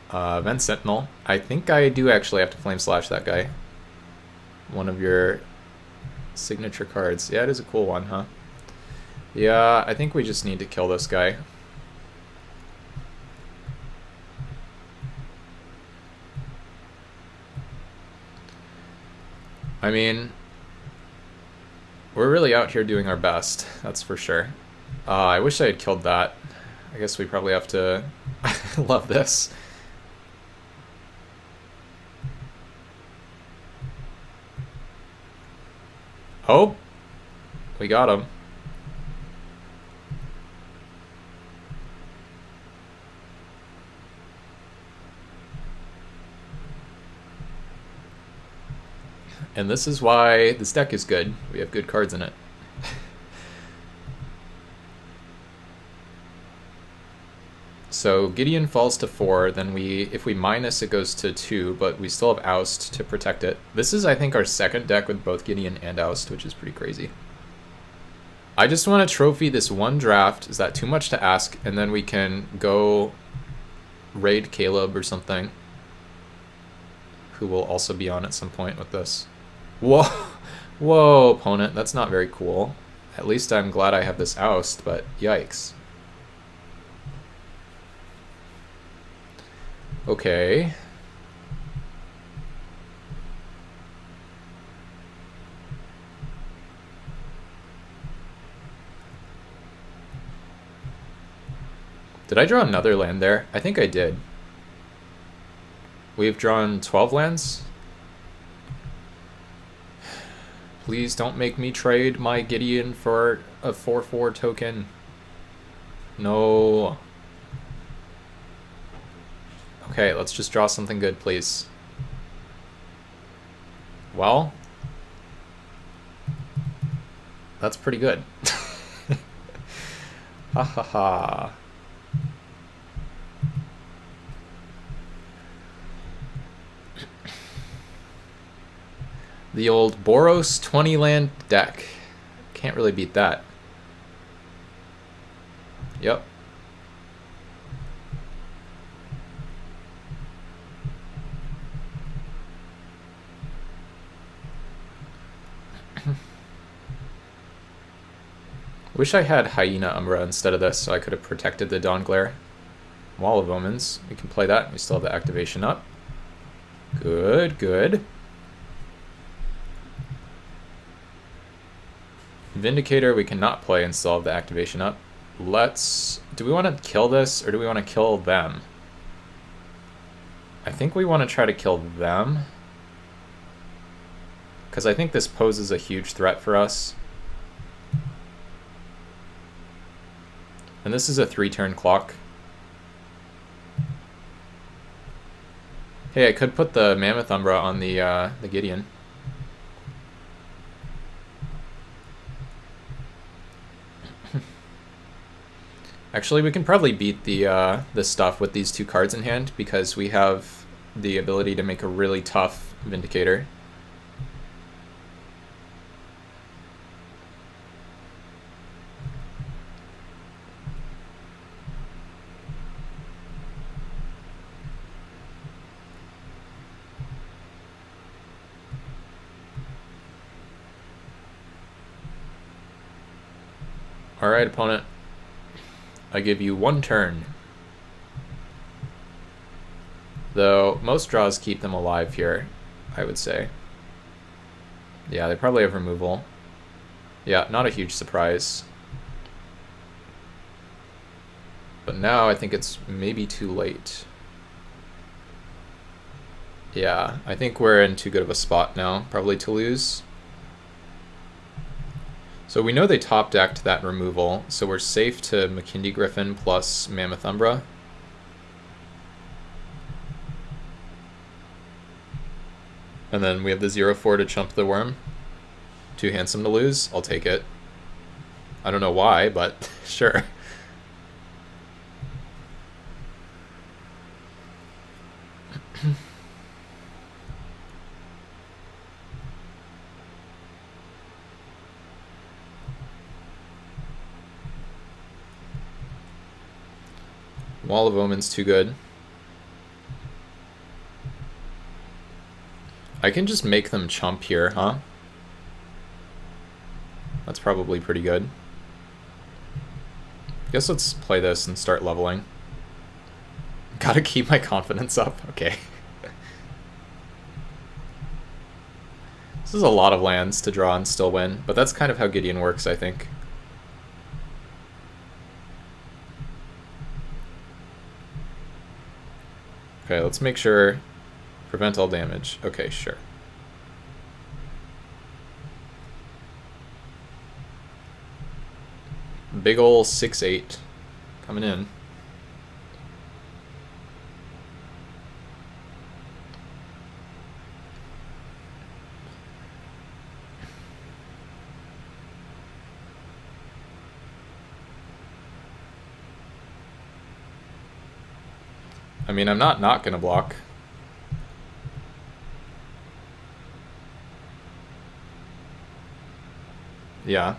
Vent Sentinel. I think I do actually have to Flame Slash that guy. One of your signature cards. Yeah, it is a cool one, huh? Yeah, I think we just need to kill this guy. I mean, we're really out here doing our best, that's for sure. I wish I had killed that. I guess we probably have to love this. Oh, we got him. And this is why this deck is good. We have good cards in it. So Gideon falls to 4, then if we minus it goes to 2, but we still have Oust to protect it. This is, I think, our second deck with both Gideon and Oust, which is pretty crazy. I just want to trophy this one draft. Is that too much to ask? And then we can go raid Caleb or something, who will also be on at some point with this. Whoa, whoa, opponent, that's not very cool. At least I'm glad I have this Oust, but yikes. Okay. Did I draw another land there? I think I did. We've drawn 12 lands. Please don't make me trade my Gideon for a 4/4 token. No. Okay, let's just draw something good, please. Well, that's pretty good. Ha ha ha. The old Boros 20 land deck. Can't really beat that. Yep. Wish I had Hyena Umbra instead of this so I could have protected the Dawn Glare. Wall of Omens. We can play that. We still have the activation up. Good, good. Vindicator we cannot play and still have the activation up. Do we want to kill this or do we want to kill them? I think we want to try to kill them, because I think this poses a huge threat for us. And this is a 3-turn clock. Hey, I could put the Mammoth Umbra on the Gideon. Actually, we can probably beat the stuff with these 2 cards in hand because we have the ability to make a really tough Vindicator. Alright, opponent. I give you 1 turn. Though most draws keep them alive here, I would say. Yeah, they probably have removal. Yeah, not a huge surprise. But now I think it's maybe too late. Yeah, I think we're in too good of a spot now, probably to lose. So we know they top decked that removal, so we're safe to McKindy Griffin plus Mammoth Umbra. And then we have the 0/4 to chump the worm. Too handsome to lose? I'll take it. I don't know why, but sure. Wall of Omen's too good. I can just make them chump here, huh? That's probably pretty good. Guess let's play this and start leveling. Gotta keep my confidence up. Okay. This is a lot of lands to draw and still win, but that's kind of how Gideon works, I think. Okay, let's make sure. Prevent all damage. Okay, sure. Big ol' 6/8 coming in. I mean, I'm not gonna block. Yeah.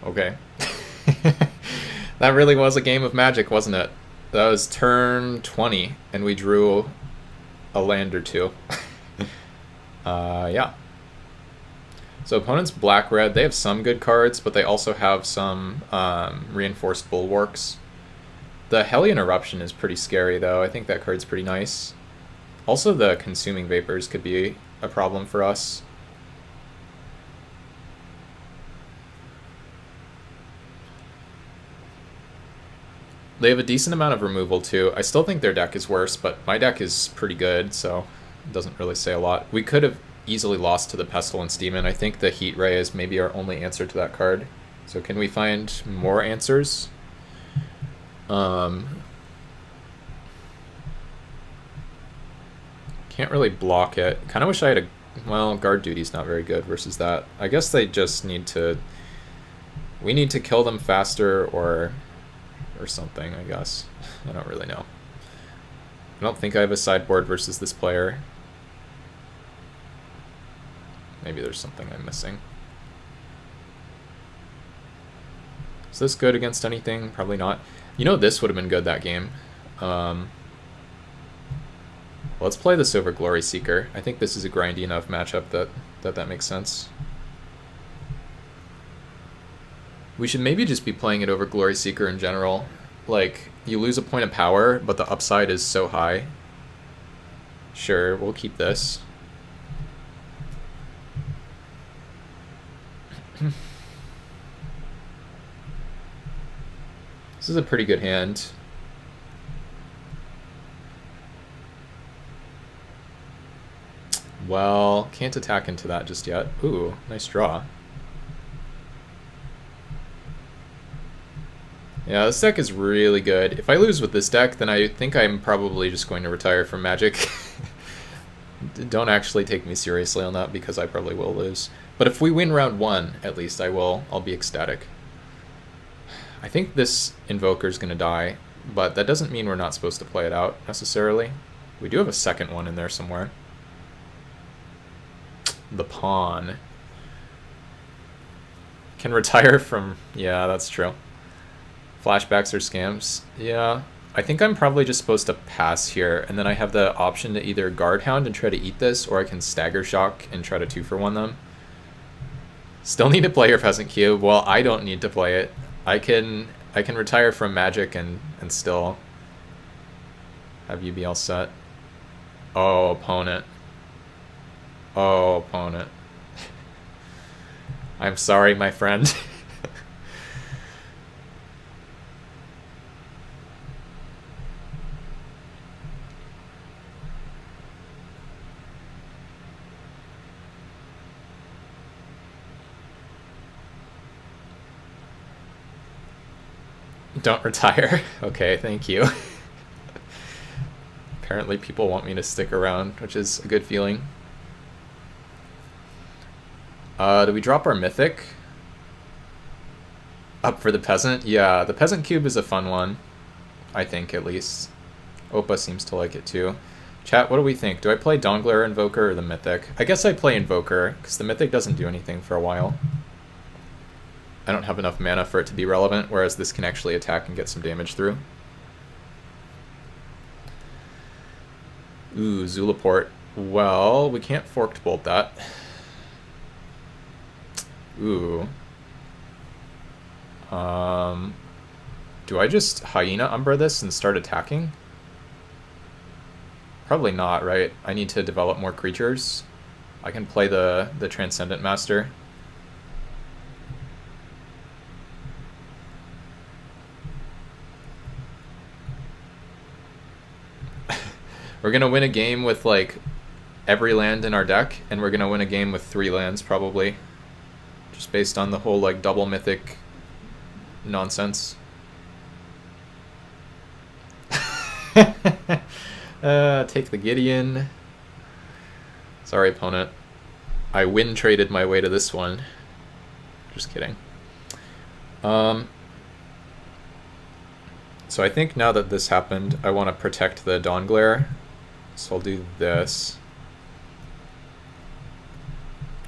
Okay. That really was a game of Magic, wasn't it? That was turn 20, and we drew a land or two. Yeah. So opponents black-red, they have some good cards, but they also have some reinforced bulwarks. The Hellion Eruption is pretty scary, though. I think that card's pretty nice. Also, the Consuming Vapors could be a problem for us. They have a decent amount of removal, too. I still think their deck is worse, but my deck is pretty good, so it doesn't really say a lot. We could have easily lost to the Pestilence Demon. I think the Heat Ray is maybe our only answer to that card. So can we find more answers? Can't really block it. Kind of wish I had a... Well, Guard Duty's not very good versus that. I guess they just need to... We need to kill them faster or something, I guess. I don't really know. I don't think I have a sideboard versus this player. Maybe there's something I'm missing. Is this good against anything? Probably not. You know, this would have been good that game. Let's play this over Glory Seeker. I think this is a grindy enough matchup that makes sense. We should maybe just be playing it over Glory Seeker in general. Like, you lose a point of power, but the upside is so high. Sure, we'll keep this. This is a pretty good hand. Well, can't attack into that just yet. Ooh, nice draw. Yeah, this deck is really good. If I lose with this deck, then I think I'm probably just going to retire from Magic. Don't actually take me seriously on that because I probably will lose. But if we win round 1, at least I'll be ecstatic. I think this Invoker's going to die, but that doesn't mean we're not supposed to play it out necessarily. We do have a second one in there somewhere. The Pawn. Can retire from... Yeah, that's true. Flashbacks are scams. Yeah, I think I'm probably just supposed to pass here, and then I have the option to either Guard Hound and try to eat this, or I can Stagger Shock and try to 2-for-1 them. Still need to play your Peasant Cube. Well, I don't need to play it. I can retire from Magic and still have you be all set. Oh, opponent. Oh, opponent. I'm sorry, my friend. Don't retire. Okay, thank you. Apparently people want me to stick around, which is a good feeling. Do we drop our Mythic? Up for the Peasant? Yeah, the Peasant Cube is a fun one. I think, at least. Opa seems to like it too. Chat, what do we think? Do I play Dongler Invoker or the Mythic? I guess I play Invoker, because the Mythic doesn't do anything for a while. I don't have enough mana for it to be relevant, whereas this can actually attack and get some damage through. Ooh, Zulaport. Well, we can't Forked Bolt that. Ooh. Do I just Hyena Umbra this and start attacking? Probably not, right? I need to develop more creatures. I can play the Transcendent Master. We're gonna win a game with like every land in our deck, and we're gonna win a game with 3 lands probably. Just based on the whole like double mythic nonsense. Take the Gideon. Sorry, opponent. I win traded my way to this one. Just kidding. So I think now that this happened, I want to protect the Dawn Glare. So I'll do this.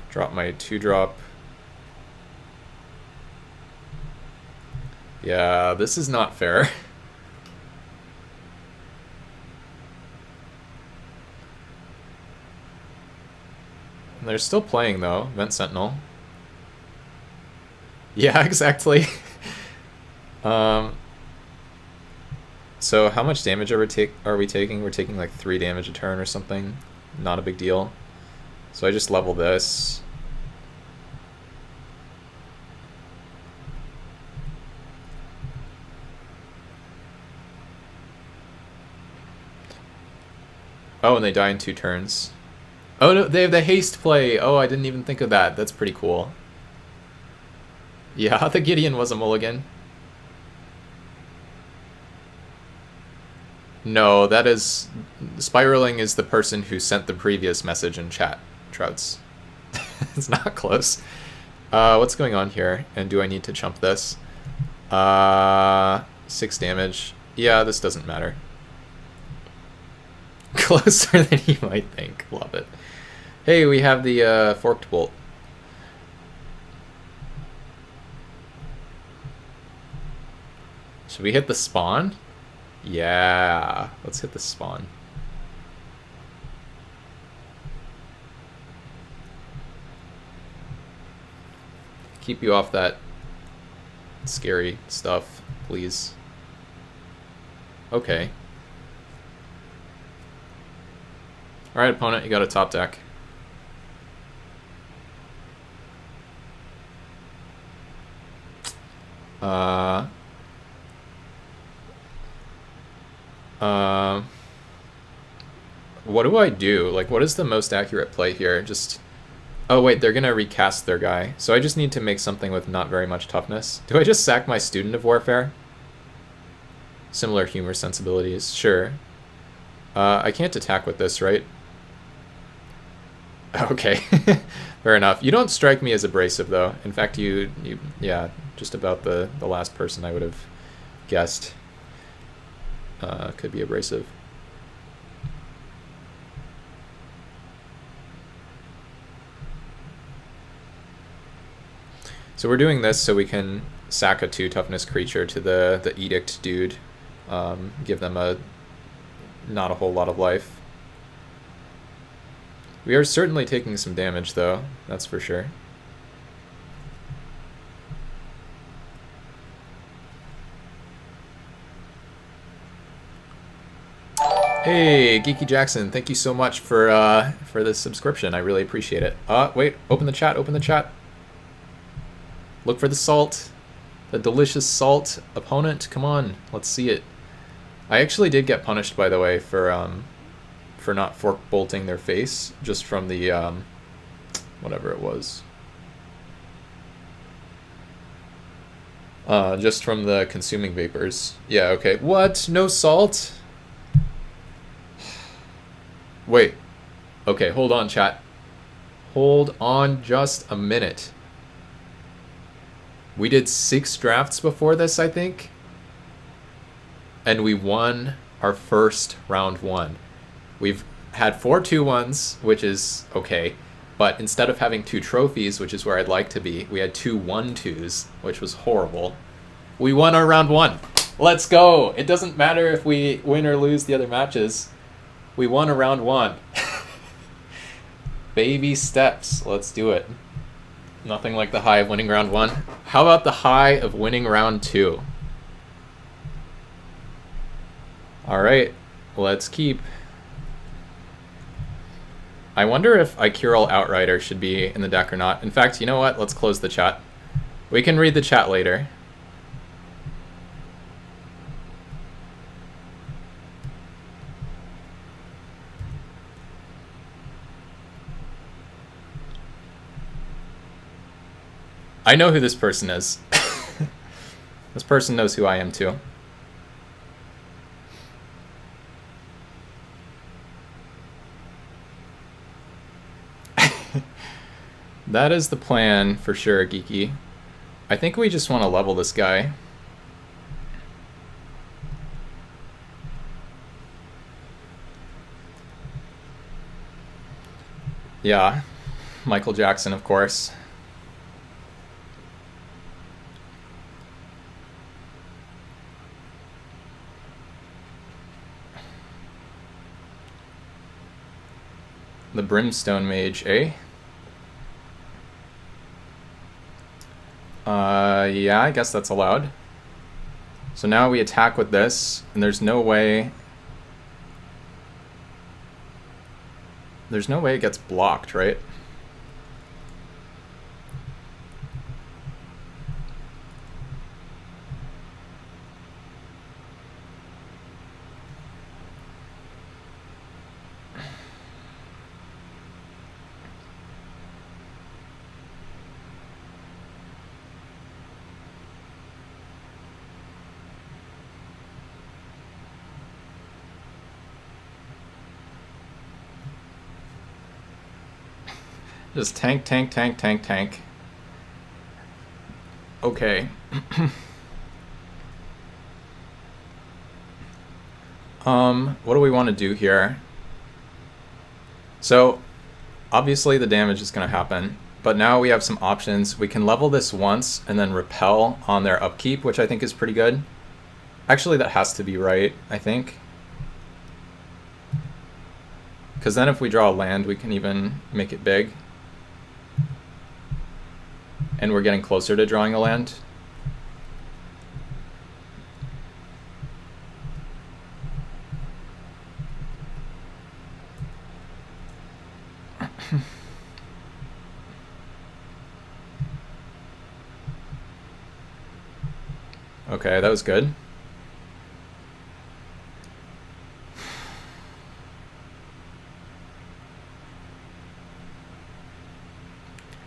Drop my 2-drop. Yeah, this is not fair. They're still playing though, Vent Sentinel. Yeah, exactly. So how much damage are we taking? We're taking like 3 damage a turn or something. Not a big deal. So I just level this. Oh, and they die in 2 turns. Oh no, they have the haste play. Oh, I didn't even think of that. That's pretty cool. Yeah, the Gideon was a mulligan. No, that is... Spiraling is the person who sent the previous message in chat, Trouts. It's not close. What's going on here? And do I need to chump this? 6 damage. Yeah, this doesn't matter. Closer than you might think. Love it. Hey, we have the Forked Bolt. Should we hit the spawn? Yeah, let's hit the spawn. Keep you off that scary stuff, please. Okay. Alright, opponent, you got a top deck. What do I do? Like, what is the most accurate play here? Just... Oh, wait, they're gonna recast their guy. So I just need to make something with not very much toughness. Do I just sack my Student of Warfare? Similar humor sensibilities, sure. I can't attack with this, right? Okay, fair enough. You don't strike me as abrasive, though. In fact, yeah, just about the last person I would have guessed could be abrasive. So we're doing this so we can sack a 2 toughness creature to the Edict dude, give them not a whole lot of life. We are certainly taking some damage, though, that's for sure. Hey, Geeky Jackson, thank you so much for this subscription. I really appreciate it. Wait, open the chat, open the chat. Look for the salt. The delicious salt opponent. Come on, let's see it. I actually did get punished, by the way, for not fork bolting their face, just from the whatever it was. Just from the consuming vapors. Yeah, okay. What? No salt? Wait. Okay, hold on, chat. Hold on just a minute. We did 6 drafts before this, I think. And we won our first round 1. We've had 4 2-1s, which is okay. But instead of having 2 trophies, which is where I'd like to be, we had 2 1-2s, which was horrible. We won our round 1. Let's go. It doesn't matter if we win or lose the other matches. We won a round 1. Baby steps. Let's do it. Nothing like the high of winning round 1. How about the high of winning round 2? All right, let's keep. I wonder if Ikural Outrider should be in the deck or not. In fact, you know what? Let's close the chat. We can read the chat later. I know who this person is. This person knows who I am too. That is the plan for sure, Geeky. I think we just want to level this guy. Yeah, Michael Jackson, of course. The Brimstone Mage, eh? Yeah, I guess that's allowed. So now we attack with this, and there's no way it gets blocked, right? Just tank, tank, tank, tank, tank. Okay. What do we want to do here? So, obviously the damage is going to happen, but now we have some options. We can level this once and then repel on their upkeep, which I think is pretty good. Actually, that has to be right, I think. Because then if we draw a land, we can even make it big. And we're getting closer to drawing a land. Okay, that was good.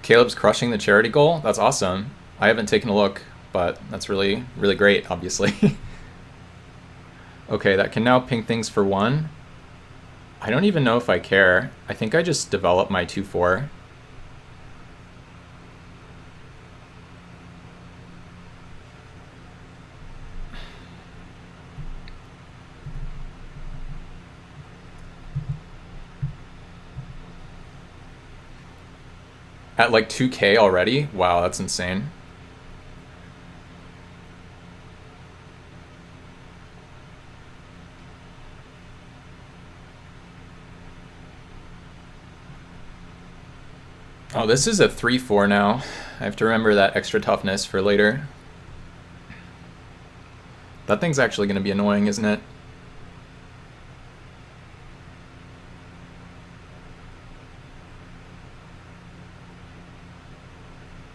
Caleb's crushing the charity goal. That's awesome. I haven't taken a look, but that's really, really great, obviously. Okay, that can now ping things for 1. I don't even know if I care. I think I just develop my 2/4. At like 2K already? Wow, that's insane. Oh, this is a 3/4 now. I have to remember that extra toughness for later. That thing's actually going to be annoying, isn't it?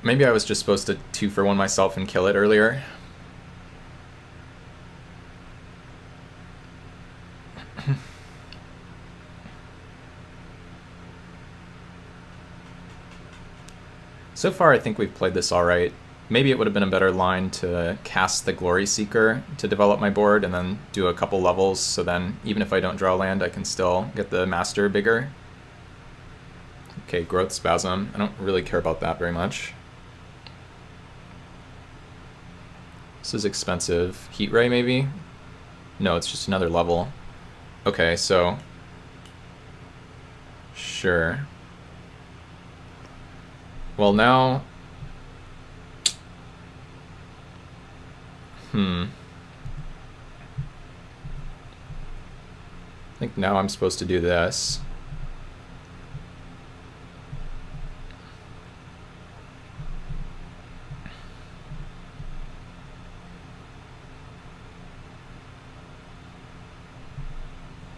Maybe I was just supposed to 2-for-1 myself and kill it earlier. So far, I think we've played this all right. Maybe it would have been a better line to cast the Glory Seeker to develop my board and then do a couple levels, so then even if I don't draw land, I can still get the Master bigger. Okay, Growth Spasm. I don't really care about that very much. This is expensive. Heat Ray, maybe? No, it's just another level. Okay, so... Sure. Well, now... I think now I'm supposed to do this.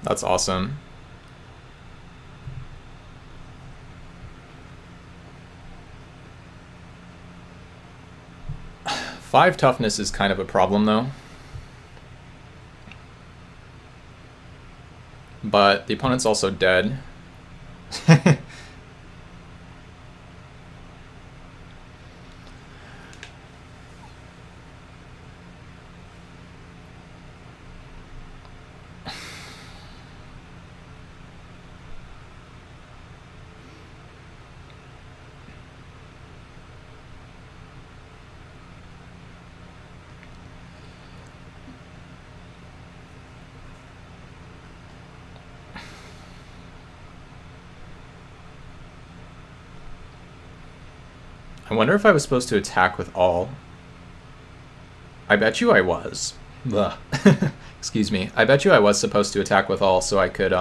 That's awesome. Five toughness is kind of a problem, though. But the opponent's also dead. I wonder if I was supposed to attack with all. I bet you I was. Excuse me. I bet you I was supposed to attack with all so I could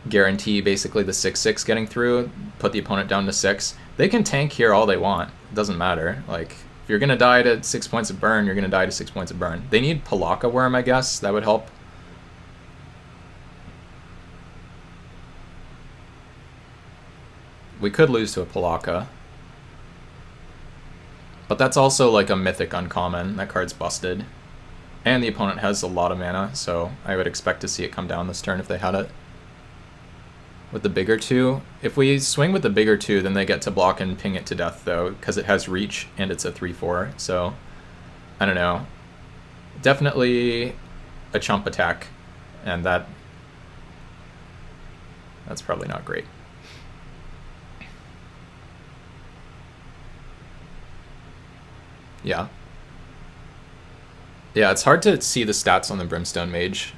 guarantee basically the 6/6 getting through, put the opponent down to 6. They can tank here all they want. It doesn't matter. Like, if you're going to die to 6 points of burn, you're going to die to 6 points of burn. They need Palaka Worm, I guess. That would help. We could lose to a Palaka. But that's also like a mythic uncommon. That card's busted. And the opponent has a lot of mana, so I would expect to see it come down this turn if they had it. With the bigger 2, if we swing with the bigger 2, then they get to block and ping it to death, though, because it has reach and it's a 3/4. So, I don't know. Definitely a chump attack, and that's probably not great. Yeah. Yeah, it's hard to see the stats on the Brimstone Mage.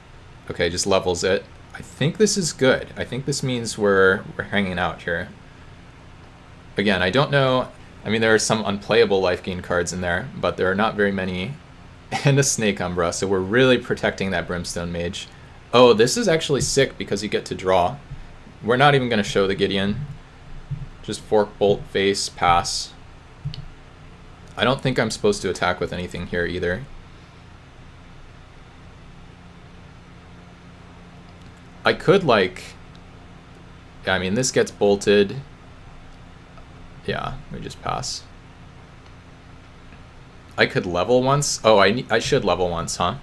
Okay, just levels it. I think this is good. I think this means we're hanging out here. Again, I don't know. I mean, there are some unplayable life gain cards in there, but there are not very many. And a Snake Umbra, so we're really protecting that Brimstone Mage. Oh, this is actually sick because you get to draw. We're not even going to show the Gideon. Just Fork, Bolt, Face, pass. I don't think I'm supposed to attack with anything here either. I could, like... I mean, this gets bolted. Yeah, we just pass. I could level once. Oh, I should level once, huh?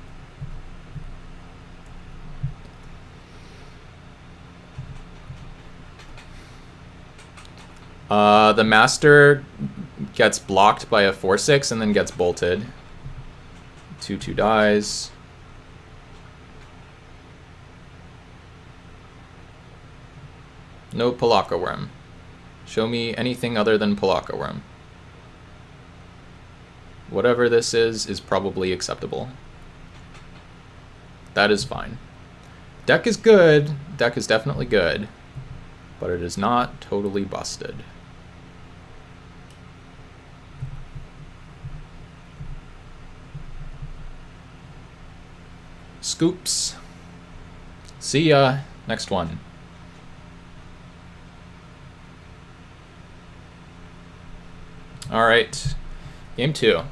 The Master gets blocked by a 4/6 and then gets bolted. 2/2 dies. No Palaka Worm. Show me anything other than Palaka Worm. Whatever this is probably acceptable. That is fine. Deck is good. Deck is definitely good. But it is not totally busted. Scoops. See ya. Next one. Alright. Game 2.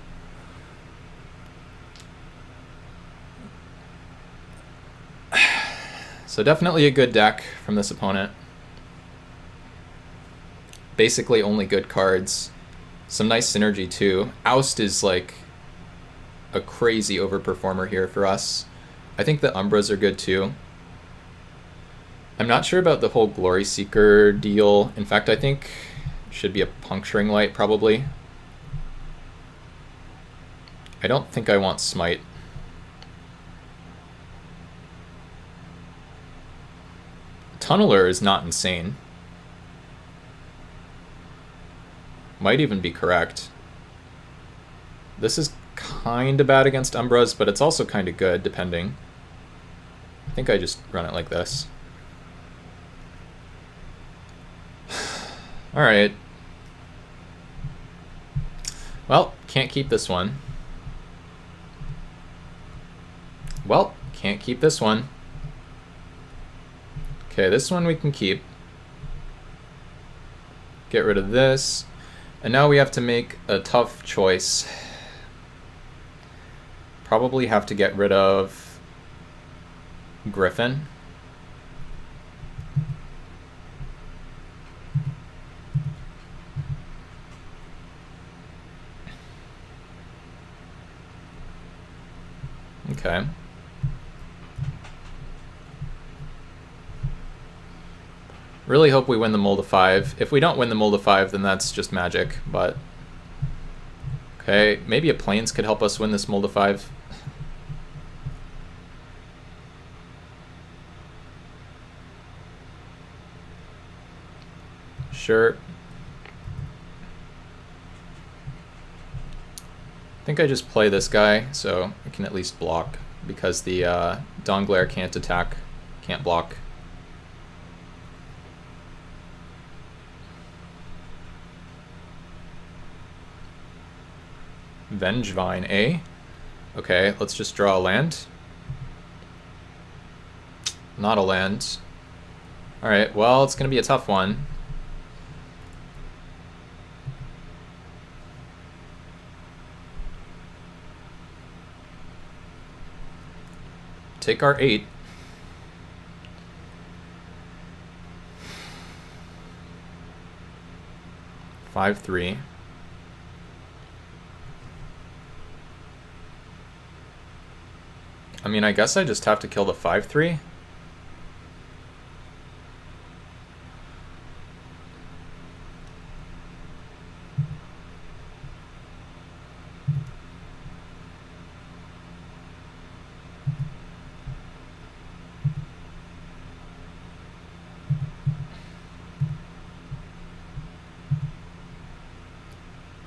So definitely a good deck from this opponent. Basically only good cards. Some nice synergy too. Oust is like a crazy overperformer here for us. I think the Umbras are good too. I'm not sure about the whole Glory Seeker deal. In fact, I think it should be a Puncturing Light probably. I don't think I want Smite. Tunneler is not insane. Might even be correct. This is kind of bad against Umbras, but it's also kind of good, depending. I think I just run it like this. Alright. Well, can't keep this one. Well, can't keep this one. Okay, this one we can keep. Get rid of this. And now we have to make a tough choice. Probably have to get rid of Griffin. Okay. Really hope we win the Mold of 5. If we don't win the Mold of 5, then that's just magic, but... Okay, maybe a Plains could help us win this Mold of 5. Sure. I think I just play this guy, so I can at least block, because the Dawnglare can't attack, can't block. Vengevine, eh? Okay, let's just draw a land. Not a land. Alright, well, it's going to be a tough one. Take our 8. Five, 3. I mean, I guess I just have to kill the 5/3.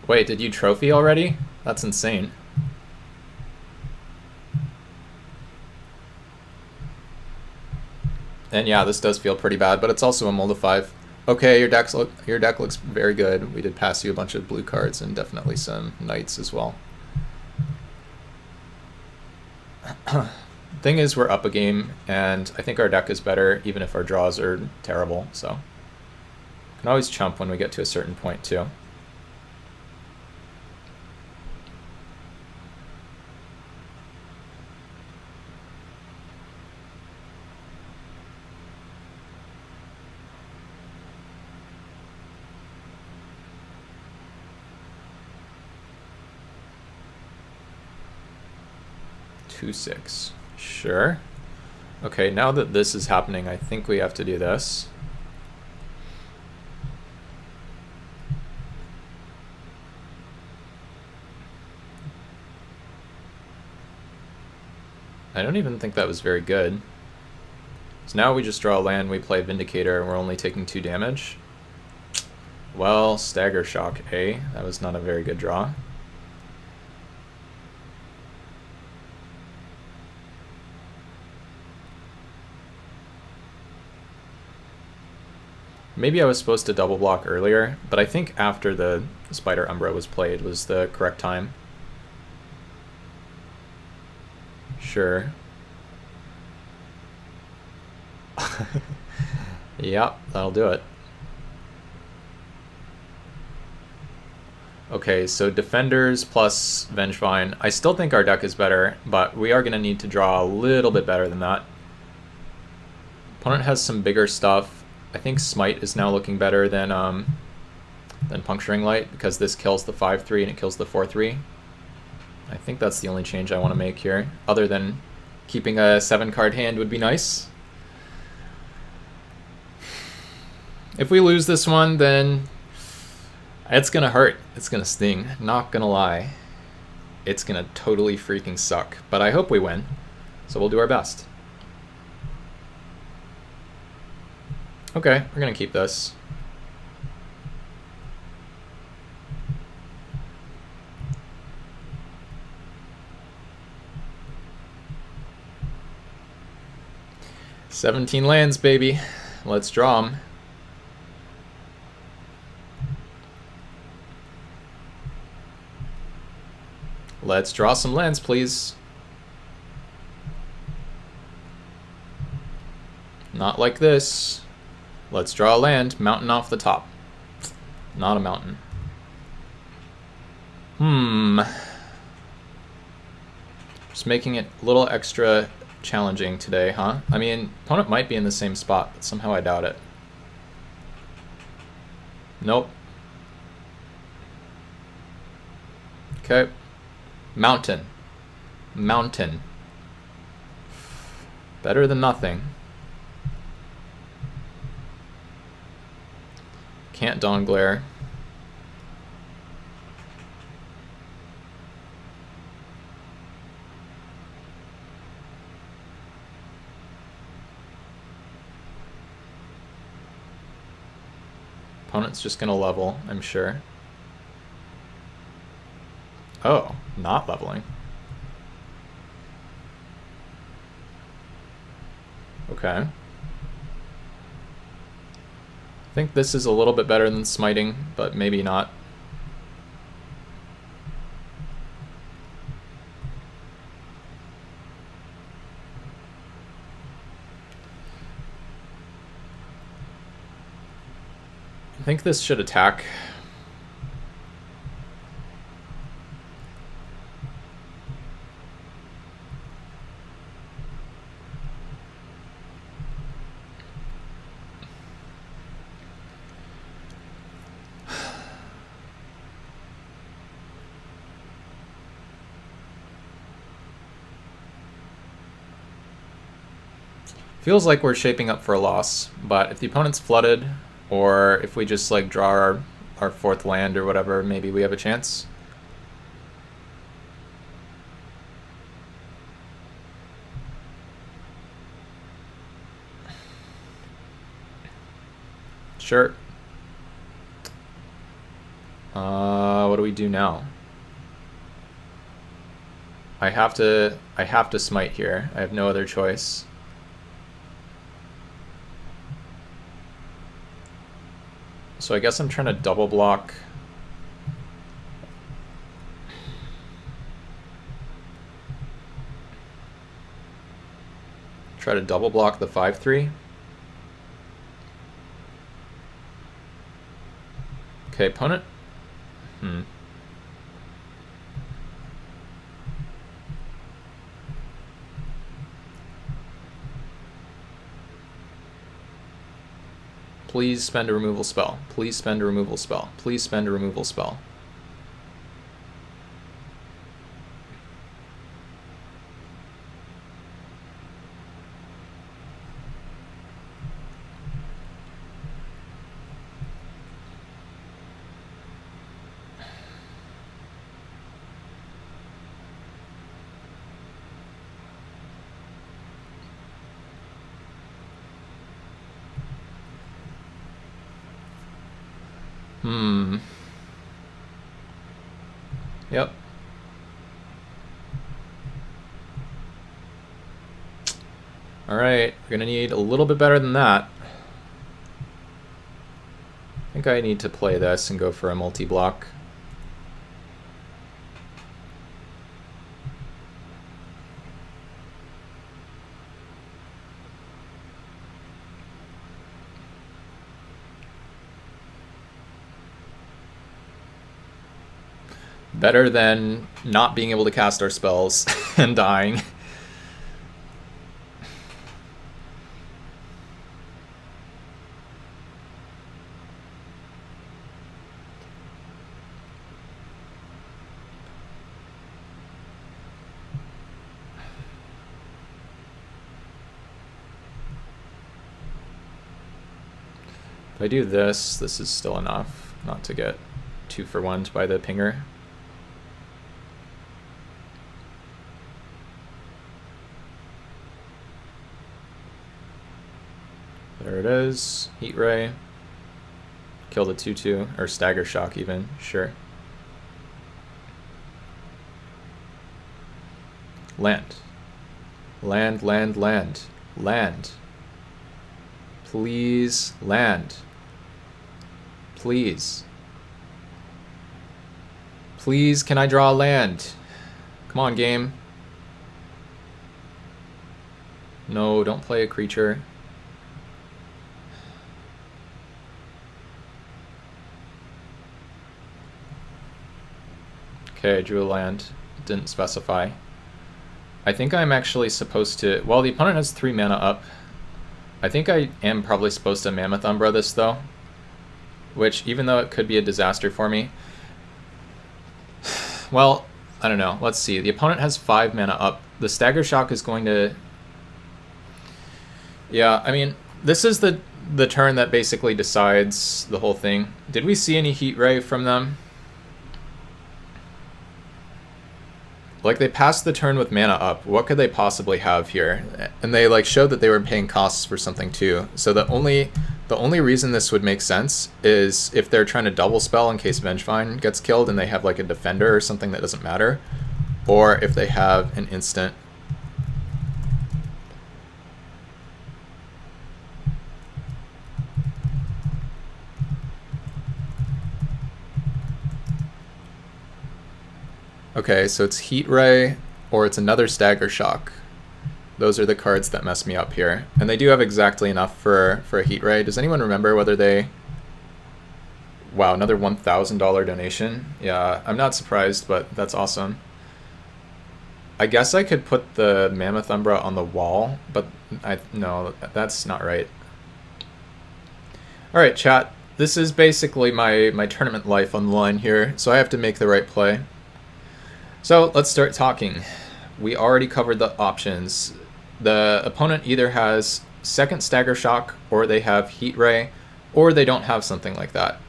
Wait, did you trophy already? That's insane. And yeah, this does feel pretty bad, but it's also a Mold of 5. Okay, your deck looks very good. We did pass you a bunch of blue cards and definitely some knights as well. Thing is, we're up a game, and I think our deck is better, even if our draws are terrible, so. Can always chump when we get to a certain point, too. Two, 6. Sure. Okay, now that this is happening, I think we have to do this. I don't even think that was very good. So now we just draw a land, we play Vindicator, and we're only taking 2 damage. Well, Stagger Shock, eh? That was not a very good draw. Maybe I was supposed to double block earlier, but I think after the Spider Umbra was played was the correct time. Sure. Yep, that'll do it. Okay, so Defenders plus Vengevine. I still think our deck is better, but we are going to need to draw a little bit better than that. Opponent has some bigger stuff. I think Smite is now looking better than than Puncturing Light, because this kills the 5/3 and it kills the 4/3. I think that's the only change I want to make here, other than keeping a 7-card hand would be nice. If we lose this one, then it's gonna hurt. It's gonna sting. Not gonna lie. It's gonna totally freaking suck. But I hope we win, so we'll do our best. Okay, we're gonna keep this. "17 lands, baby. Let's draw them." Let's draw some lands, please. Not like this. Let's draw a land. Mountain off the top. Not a mountain. Just making it a little extra challenging today, huh? I mean, opponent might be in the same spot, but somehow I doubt it. Nope. Okay. Mountain. Mountain. Better than nothing. Can't Dawn Glare. Opponent's just gonna level, I'm sure. Oh, not leveling. Okay. I think this is a little bit better than smiting, but maybe not. I think this should attack. Feels like we're shaping up for a loss, but if the opponent's flooded, or if we just like draw our 4th land or whatever, maybe we have a chance. Sure. What do we do now? I have to smite here. I have no other choice. So I guess I'm trying to double block. Try to double block the 5/3. Okay, opponent. Please spend a removal spell. Please spend a removal spell. Please spend a removal spell. Yep. Alright, we're gonna need a little bit better than that. I think I need to play this and go for a multi-block. Better than not being able to cast our spells and dying. If I do this, this is still enough not to get 2-for-1'd by the pinger. There it is. Heat Ray. Kill the 2/2, or Stagger Shock even, sure. Land. Land, land, land. Land. Please, land. Please. Please, can I draw a land? Come on, game. No, don't play a creature. Okay, I drew a land. It didn't specify. I think I'm actually supposed to... Well, the opponent has 3 mana up. I think I am probably supposed to Mammoth Umbra this, though. Which, even though it could be a disaster for me... Well, I don't know. Let's see. The opponent has 5 mana up. The Stagger Shock is going to... Yeah, I mean, this is the turn that basically decides the whole thing. Did we see any Heat Ray from them? Like, they passed the turn with mana up. What could they possibly have here? And they like showed that they were paying costs for something too. So the only reason this would make sense is if they're trying to double spell in case Vengevine gets killed and they have like a defender or something that doesn't matter, or if they have an instant. Okay, so it's Heat Ray, or it's another Stagger Shock. Those are the cards that mess me up here. And they do have exactly enough for a Heat Ray. Does anyone remember whether they... Wow, another $1,000 donation. Yeah, I'm not surprised, but that's awesome. I guess I could put the Mammoth Umbra on the wall, but no, that's not right. Alright, chat. This is basically my tournament life on the line here, so I have to make the right play. So let's start talking. We already covered the options. The opponent either has second Stagger Shock, or they have Heat Ray, or they don't have something like that.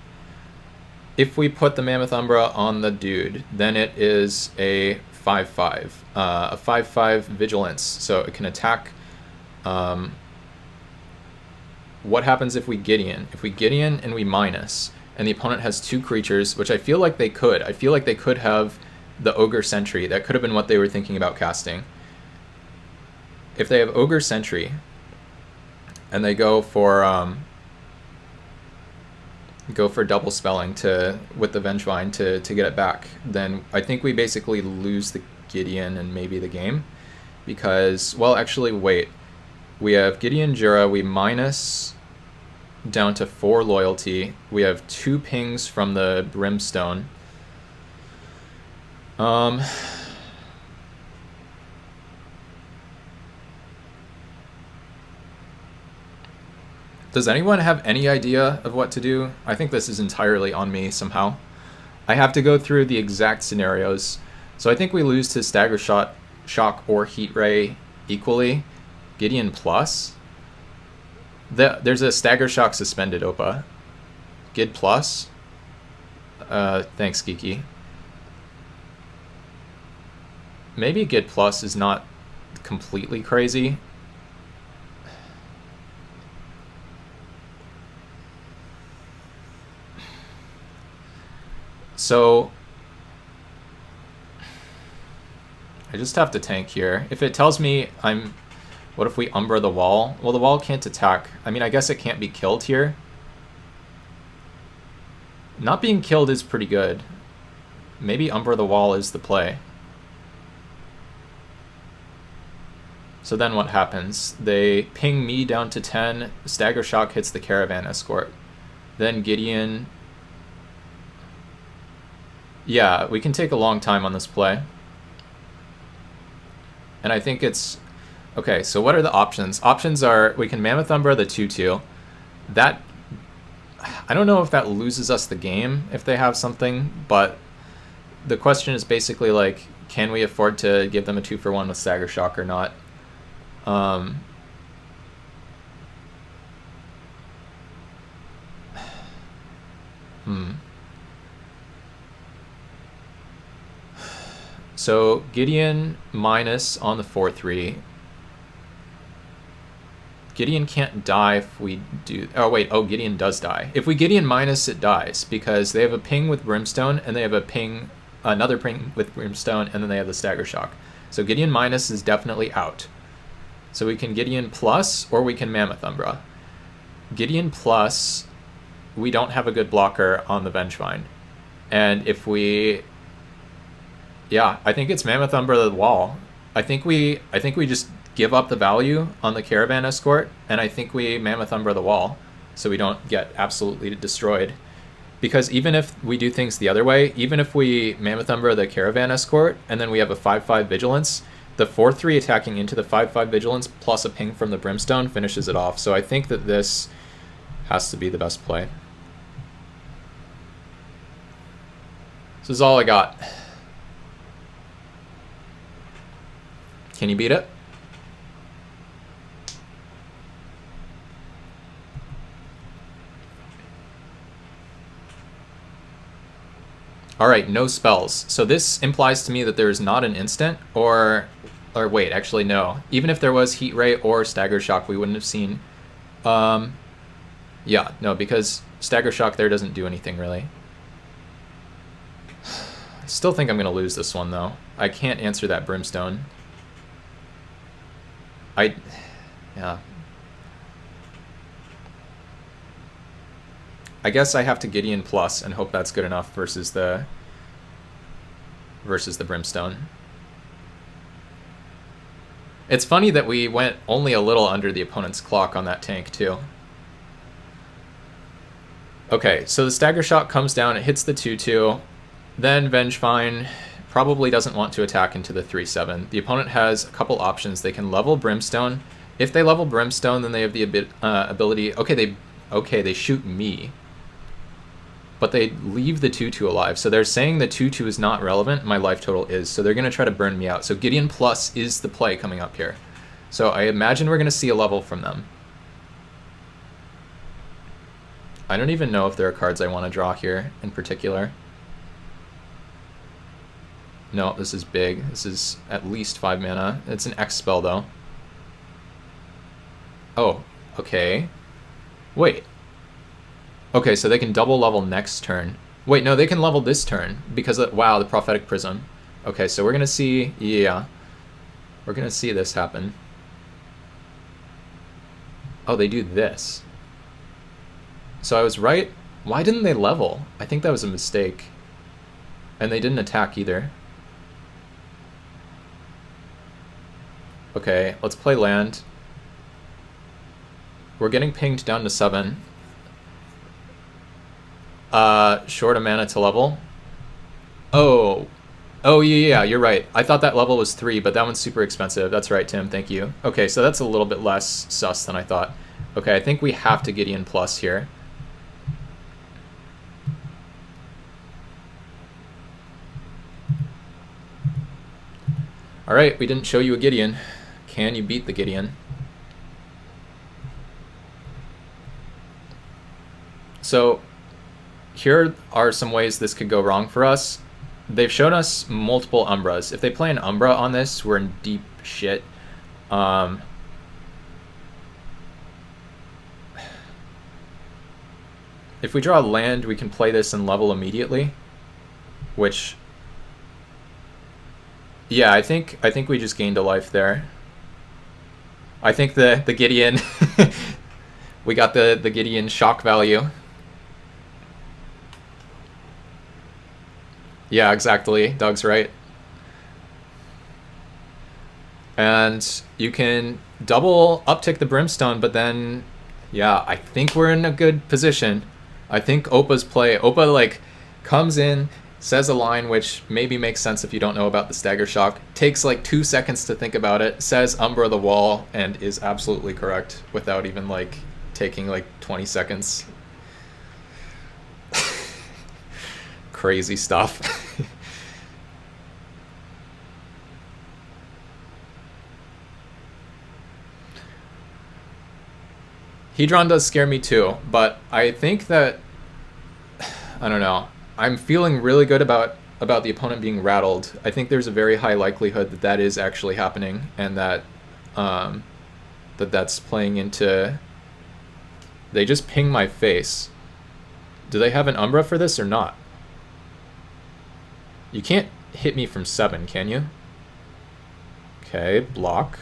If we put the Mammoth Umbra on the dude, then it is a 5/5. A 5/5 Vigilance, so it can attack. What happens if we Gideon? If we Gideon and we minus, and the opponent has 2 creatures, which I feel like they could. I feel like they could have the Ogre Sentry. That could have been what they were thinking about casting. If they have Ogre Sentry and they go for double spelling with the Vengevine to get it back, then I think we basically lose the Gideon and maybe the game, because, well, actually wait, we have Gideon Jura, we minus down to 4 loyalty, we have 2 pings from the Brimstone. Does anyone have any idea of what to do? I think this is entirely on me somehow. I have to go through the exact scenarios. So I think we lose to Stagger Shock or Heat Ray equally. Gideon plus. There's a Stagger Shock suspended, Opa. Gid plus. Thanks, Geeky. Maybe Gid plus is not completely crazy. So I just have to tank here. If it tells me what if we Umbra the wall? Well, the wall can't attack. I mean, I guess it can't be killed here. Not being killed is pretty good. Maybe Umbra the wall is the play. So then what happens? They ping me down to 10. Stagger Shock hits the Caravan Escort. Then Gideon... Yeah, we can take a long time on this play. And I think it's... Okay, so what are the options? Options are, we can Mammoth Umbra the 2/2. That... I don't know if that loses us the game if they have something, but the question is basically like, can we afford to give them a 2-for-1 with Stagger Shock or not? So Gideon minus on the 4/3. Gideon can't die if we do... Oh, wait. Oh, Gideon does die. If we Gideon minus, it dies, because they have a ping with Brimstone, and they have a ping, another ping with Brimstone, and then they have the Stagger Shock. So Gideon minus is definitely out. So we can Gideon plus, or we can Mammoth Umbra. Gideon plus, we don't have a good blocker on the Vengevine. And if we... Yeah, I think it's Mammoth Umbra the wall. I think we just give up the value on the Caravan Escort, and I think we Mammoth Umbra the wall, so we don't get absolutely destroyed. Because even if we do things the other way, even if we Mammoth Umbra the Caravan Escort, and then we have a 5/5 Vigilance, the 4/3 attacking into the 5/5 Vigilance plus a ping from the Brimstone finishes it off. So I think that this has to be the best play. This is all I got. Can you beat it? All right, no spells. So this implies to me that there is not an instant, or wait, actually no. Even if there was Heat Ray or Stagger Shock, we wouldn't have seen. Yeah, no, because Stagger Shock there doesn't do anything really. I still think I'm gonna lose this one though. I can't answer that Brimstone. Yeah. I guess I have to Gideon plus and hope that's good enough versus the Brimstone. It's funny that we went only a little under the opponent's clock on that tank too. Okay, so the Stagger Shock comes down, it hits the 2/2, then Vengevine probably doesn't want to attack into the 3/7. The opponent has a couple options. They can level Brimstone. If they level Brimstone, then they have the ability... Okay, they shoot me. But they leave the 2/2 alive. So they're saying the 2/2 is not relevant, my life total is. So they're going to try to burn me out. So Gideon plus is the play coming up here. So I imagine we're going to see a level from them. I don't even know if there are cards I want to draw here in particular. No, this is big. This is at least 5 mana. It's an X spell, though. Oh, okay. Wait. Okay, so they can double level next turn. Wait, no, they can level this turn because of, wow, the Prophetic Prism. Okay, so we're going to see, yeah. We're going to see this happen. Oh, they do this. So I was right. Why didn't they level? I think that was a mistake. And they didn't attack either. Okay, let's play land. We're getting pinged down to 7. Short a mana to level. Oh, yeah, you're right. I thought that level was 3, but that one's super expensive. That's right, Tim, thank you. Okay, so that's a little bit less sus than I thought. Okay, I think we have to Gideon plus here. Alright, we didn't show you a Gideon. Can you beat the Gideon? So, here are some ways this could go wrong for us. They've shown us multiple Umbras. If they play an Umbra on this, we're in deep shit. If we draw a land, we can play this and level immediately, which... Yeah, I think we just gained a life there. I think the Gideon... we got the Gideon shock value. Yeah, exactly. Doug's right. And you can double uptick the Brimstone, but then... Yeah, I think we're in a good position. I think Opa's play... Opa, like, comes in... says a line which maybe makes sense if you don't know about the Stagger Shock, takes like 2 seconds to think about it, says Umbra the wall, and is absolutely correct without even like taking like 20 seconds. Crazy stuff. Hedron does scare me too, but I think that I don't know. I'm feeling really good about the opponent being rattled. I think there's a very high likelihood that that is actually happening, and that that's playing into... They just ping my face. Do they have an Umbra for this or not? You can't hit me from 7, can you? Okay, block.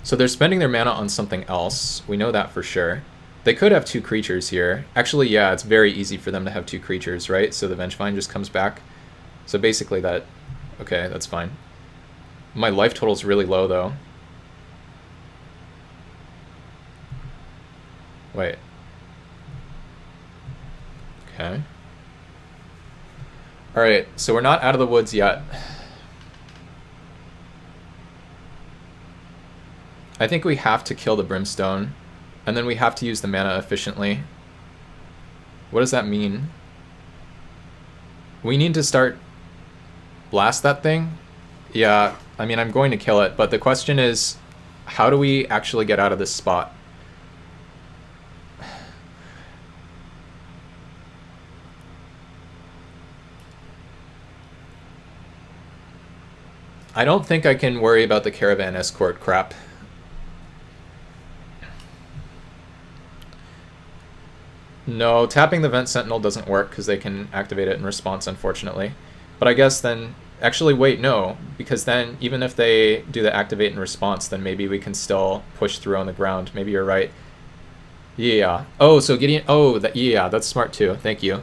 So they're spending their mana on something else. We know that for sure. They could have 2 creatures here. Actually, yeah, it's very easy for them to have 2 creatures, right? So the Vengevine just comes back. So basically that... Okay, that's fine. My life total's really low, though. Wait. Okay. Alright, so we're not out of the woods yet. I think we have to kill the Brimstone, and then we have to use the mana efficiently. What does that mean? We need to start... Blast that thing? Yeah, I mean, I'm going to kill it, but the question is, how do we actually get out of this spot? I don't think I can worry about the Caravan Escort crap. No, tapping the Vent Sentinel doesn't work because they can activate it in response, unfortunately. But I guess then... Actually, wait, no. Because then, even if they do the activate in response, then maybe we can still push through on the ground. Maybe you're right. Yeah. Oh, so Gideon... Oh, yeah, that's smart too. Thank you.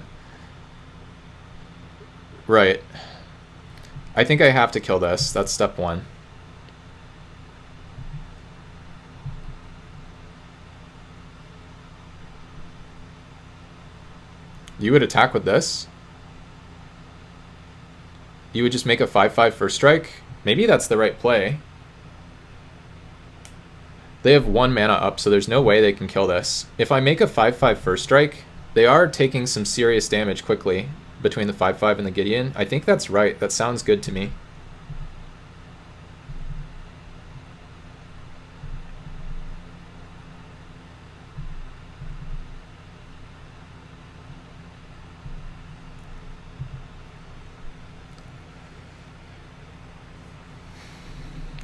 Right. I think I have to kill this. That's step 1. You would attack with this? You would just make a 5/5 first strike? Maybe that's the right play. They have 1 mana up, so there's no way they can kill this. If I make a 5/5 first strike, they are taking some serious damage quickly between the 5/5 and the Gideon. I think that's right. That sounds good to me.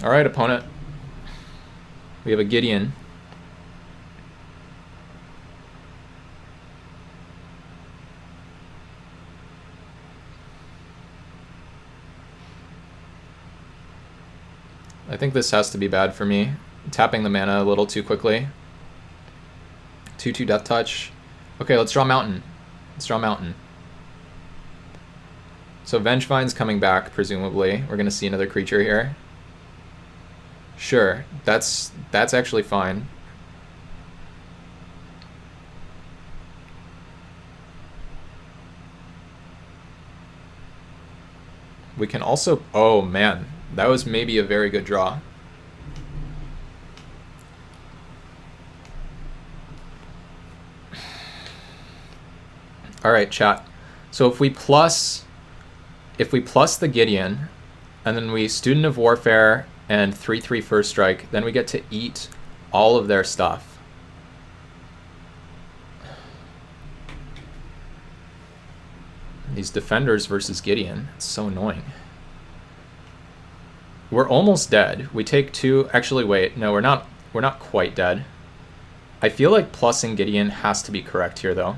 Alright, opponent. We have a Gideon. I think this has to be bad for me. Tapping the mana a little too quickly. 2/2 Death Touch. Okay, let's draw Mountain. Let's draw Mountain. So Vengevine's coming back, presumably. We're going to see another creature here. Sure, that's actually fine. We can also... Oh, man. That was maybe a very good draw. Alright, chat. So if we plus the Gideon, and then we Student of Warfare and 3/3 first strike, then we get to eat all of their stuff. These defenders versus Gideon, it's so annoying. We're almost dead. We take 2. Actually, wait, no, we're not quite dead. I feel like plussing Gideon has to be correct here, though.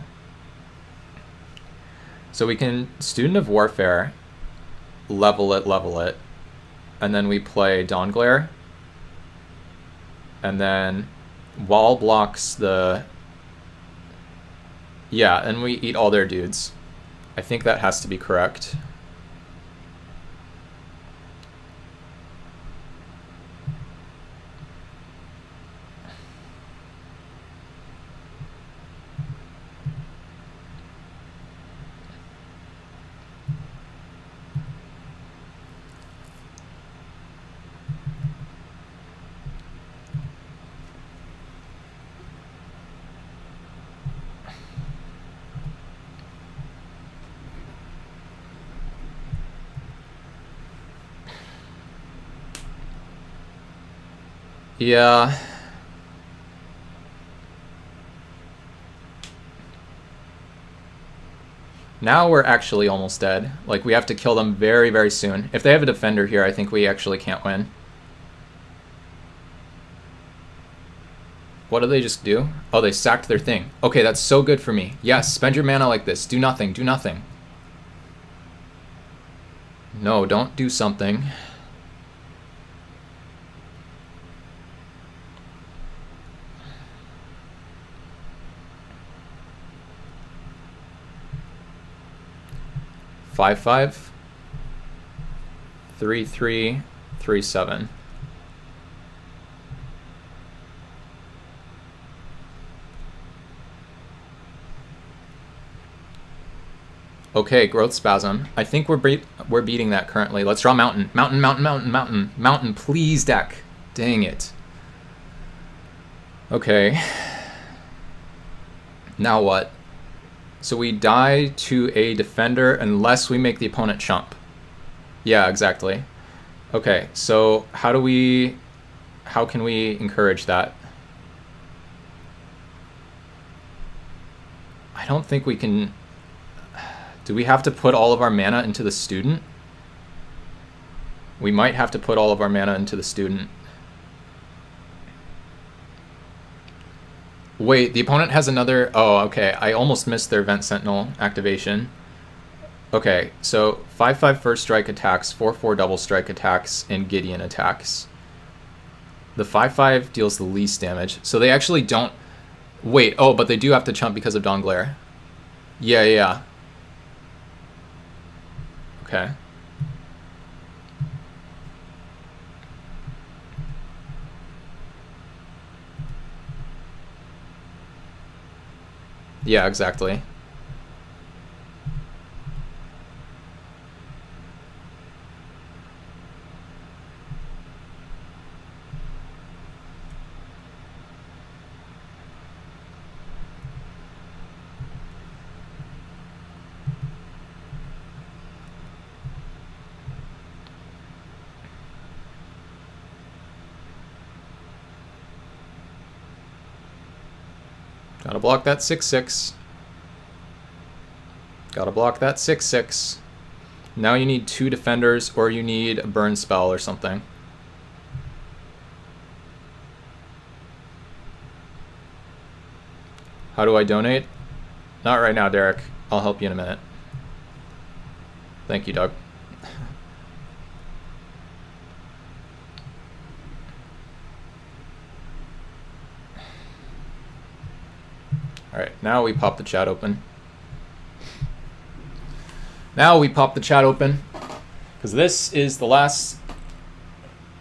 So we can Student of Warfare, level it, and then we play Dawnglare, and then Wall blocks the... Yeah, and we eat all their dudes. I think that has to be correct. Yeah. Now we're actually almost dead. Like, we have to kill them very, very soon. If they have a defender here, I think we actually can't win. What do they just do? Oh, they sacked their thing. Okay, that's so good for me. Yes, spend your mana like this. Do nothing, do nothing. No, don't do something. Five, 3-3, 3-7. Okay, growth spasm. I think we're beating that currently. Let's draw mountain. Mountain, mountain, mountain, mountain. Mountain, please, deck. Dang it. Okay. Now what? So we die to a defender unless we make the opponent chump. Yeah, exactly. Okay, so how can we encourage that? I don't think we can. Do we have to put all of our mana into the student? We might have to put all of our mana into the student. Wait, the opponent has another... Oh, okay. I almost missed their Vent Sentinel activation. Okay, so 5/5 first strike attacks, 4/4 double strike attacks, and Gideon attacks. The 5/5 deals the least damage. So they actually don't... Wait, oh, but they do have to chump because of Dawn Glare. Yeah. Okay. Yeah, exactly. Gotta block that 6/6. Gotta block that 6/6. Now you need 2 defenders, or you need a burn spell or something. How do I donate? Not right now, Derek. I'll help you in a minute. Thank you, Doug. Alright, now we pop the chat open. Because this is the last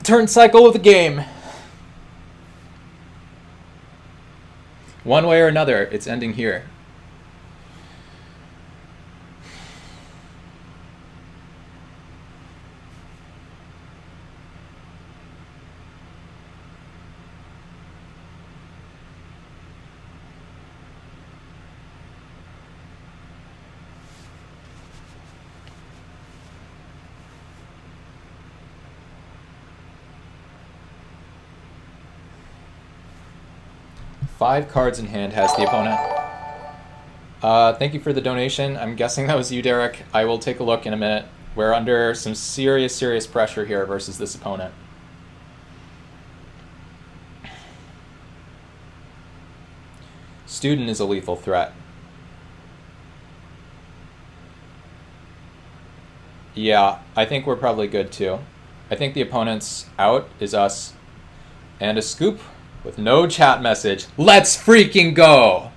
turn cycle of the game. One way or another, it's ending here. Five cards in hand has the opponent. Thank you for the donation. I'm guessing that was you, Derek. I will take a look in a minute. We're under some serious pressure here versus this opponent. Student is a lethal threat. Yeah, I think we're probably good too. I think the opponent's out is us. And a scoop with no chat message. Let's freaking go!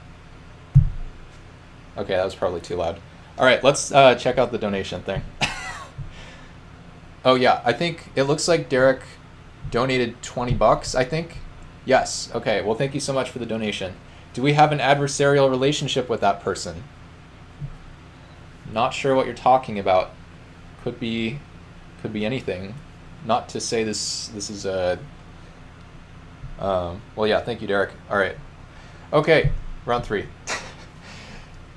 Okay, that was probably too loud. Alright, let's check out the donation thing. Oh yeah, I think it looks like Derek donated 20 bucks, I think. Yes, okay, well thank you so much for the donation. Do we have an adversarial relationship with that person? Not sure what you're talking about. Could be anything. Not to say this is a... well, yeah, thank you, Derek. All right. Okay, round 3.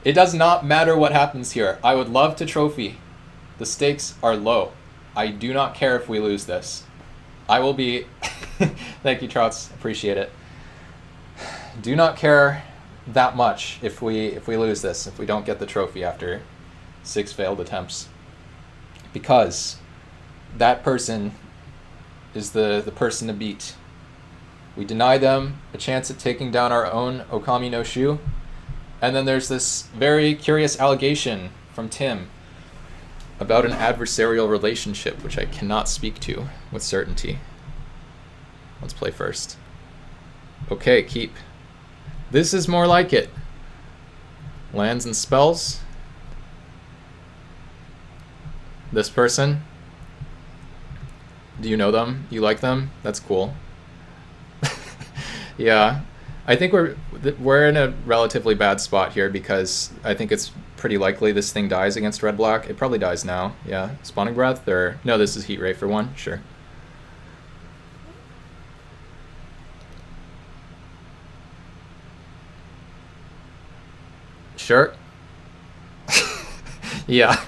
It does not matter what happens here. I would love to trophy. The stakes are low. I do not care if we lose this. I will be... Thank you, Trouts. Appreciate it. Do not care that much if we lose this, if we don't get the trophy after 6 failed attempts. Because that person is the person to beat. We deny them a chance at taking down our own Okami no Shu. And then there's this very curious allegation from Tim about an adversarial relationship, which I cannot speak to with certainty. Let's play first. Okay, keep. This is more like it. Lands and spells. This person. Do you know them? You like them? That's cool. Yeah. I think we're in a relatively bad spot here because I think it's pretty likely this thing dies against red-black. It probably dies now. Yeah. Spawning Breath or... No, this is Heat Ray for 1. Sure. Sure. Yeah.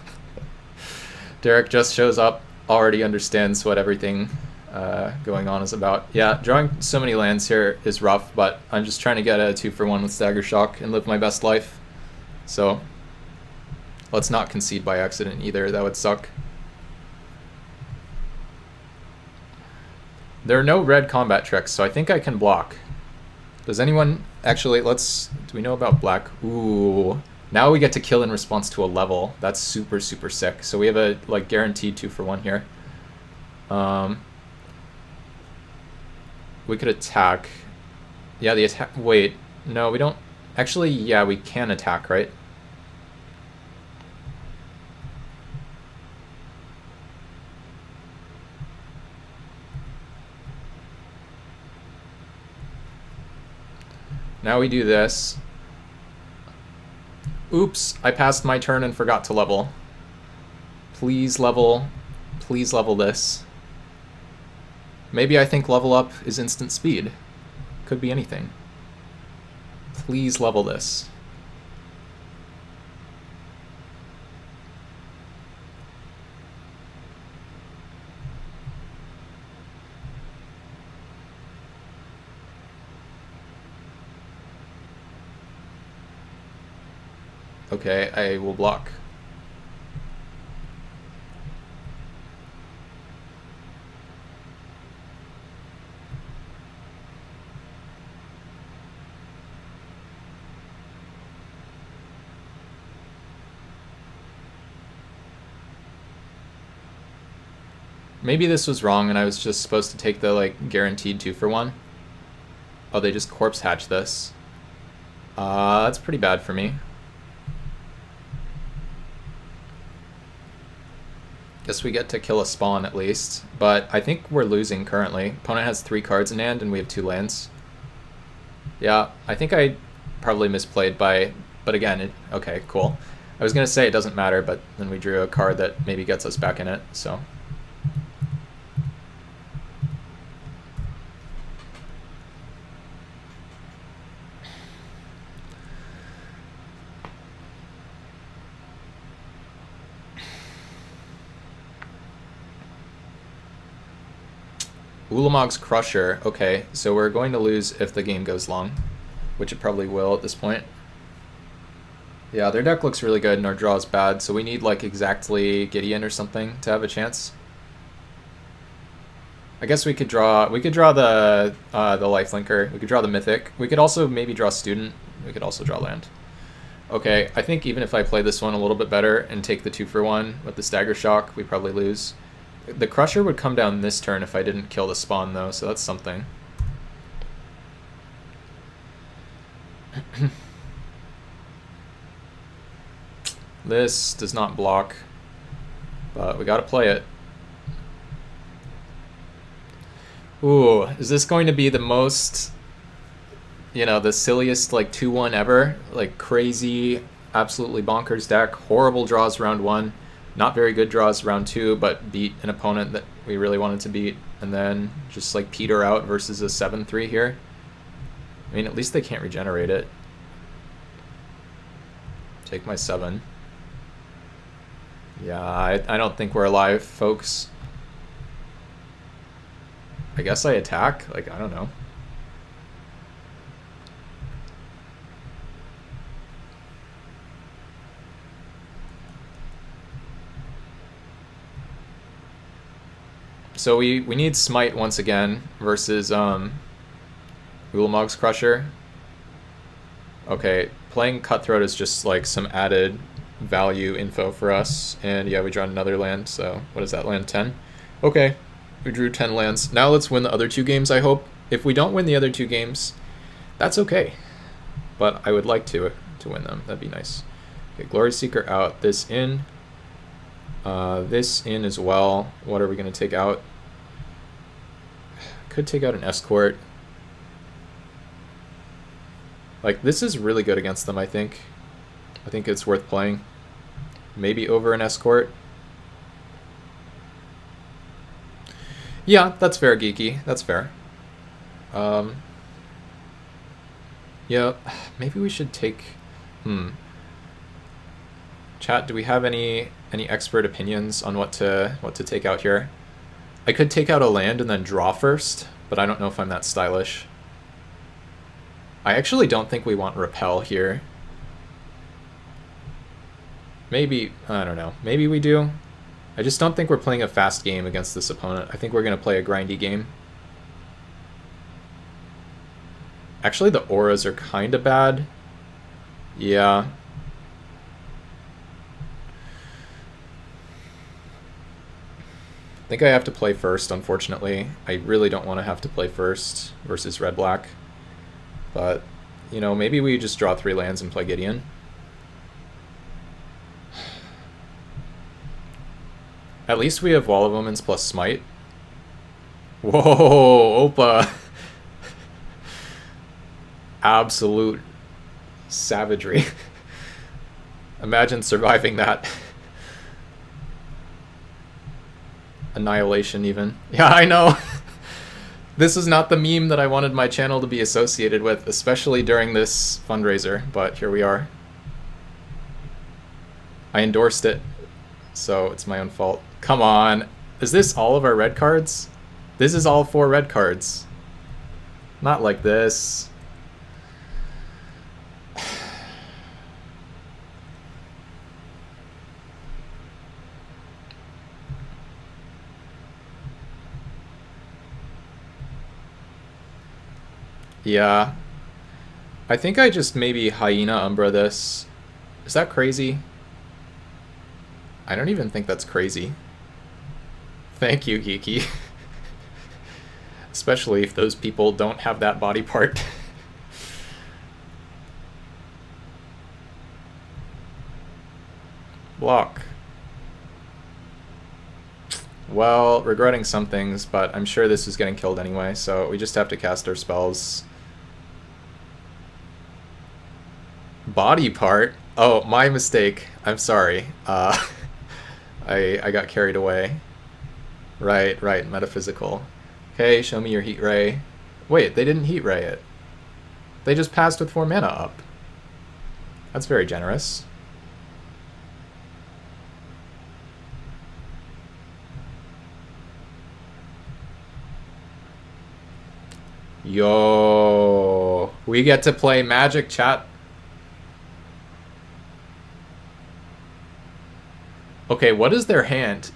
Derek just shows up, already understands what everything going on is about. Yeah, drawing so many lands here is rough, but I'm just trying to get a 2-for-1 with Stagger Shock and live my best life. So let's not concede by accident either. That would suck. There are no red combat tricks, so I think I can block. Does anyone actually, do we know about black? Ooh, now we get to kill in response to a level. That's super, super sick. So we have a guaranteed 2-for-1 here. We could attack. Yeah, the attack, wait, no, we don't. Actually, yeah, we can attack, right? Now we do this. Oops, I passed my turn and forgot to level. Please level this. Maybe I think level up is instant speed. Could be anything. Please level this. Okay, I will block. Maybe this was wrong and I was just supposed to take the guaranteed 2-for-1. Oh, they just corpse hatch this. That's pretty bad for me. Guess we get to kill a spawn at least, but I think we're losing currently. Opponent has 3 cards in hand and we have 2 lands. Yeah, I think I probably misplayed but again, okay, cool. I was gonna say it doesn't matter, but then we drew a card that maybe gets us back in it, so. Ulamog's Crusher. Okay, so we're going to lose if the game goes long, which it probably will at this point. Yeah, their deck looks really good and our draw is bad, so we need exactly Gideon or something to have a chance. I guess we could draw the lifelinker. We could draw the Mythic. We could also maybe draw Student. We could also draw land. Okay, I think even if I play this one a little bit better and take the 2-for-1 with the Stagger Shock, we probably lose. The Crusher would come down this turn if I didn't kill the spawn, though, so that's something. This does not block, but we gotta play it. Ooh, is this going to be the most, the silliest 2-1 ever? Crazy, absolutely bonkers deck, horrible draws round 1. Not very good draws round 2, but beat an opponent that we really wanted to beat, and then just peter out versus a 7-3 here. I mean, at least they can't regenerate it. Take my 7. Yeah, I don't think we're alive, folks. I guess I attack? I don't know. So we need Smite once again versus Ulamog's Crusher. Okay, playing Cutthroat is just like some added value info for us. And yeah, we draw another land, so what is that land, 10? Okay, we drew 10 lands. Now let's win the other 2 games, I hope. If we don't win the other 2 games, that's okay. But I would like to win them, that'd be nice. Okay, Glory Seeker out, this in as well. What are we gonna take out? Could take out an Escort. Like, this is really good against them, I think. I think it's worth playing. Maybe over an Escort. Yeah, that's fair, Geeky. That's fair. Yeah, maybe we should take... Chat, do we have any expert opinions on what to take out here? I could take out a land and then draw first, but I don't know if I'm that stylish. I actually don't think we want Repel here. Maybe, I don't know. Maybe we do. I just don't think we're playing a fast game against this opponent. I think we're going to play a grindy game. Actually, the auras are kind of bad. Yeah. I think I have to play first, unfortunately. I really don't want to have to play first versus red-black. But, you know, maybe we just draw 3 lands and play Gideon. At least we have Wall of Omens plus Smite. Whoa, Opa. Absolute savagery. Imagine surviving that. Annihilation, even. Yeah, I know. This is not the meme that I wanted my channel to be associated with, especially during this fundraiser, but here we are. I endorsed it, so it's my own fault. Come on. Is this all of our red cards? This is all 4 red cards. Not like this. Yeah. I think I just maybe Hyena Umbra this. Is that crazy? I don't even think that's crazy. Thank you, Geeky. Especially if those people don't have that body part. Block. Well, regretting some things, but I'm sure this is getting killed anyway, so we just have to cast our spells. Body part? Oh, my mistake. I'm sorry. I got carried away. Right, metaphysical. Okay, show me your heat ray. Wait, they didn't heat ray it. They just passed with 4 mana up. That's very generous. Yo, we get to play Magic, chat. Okay, what is their hand?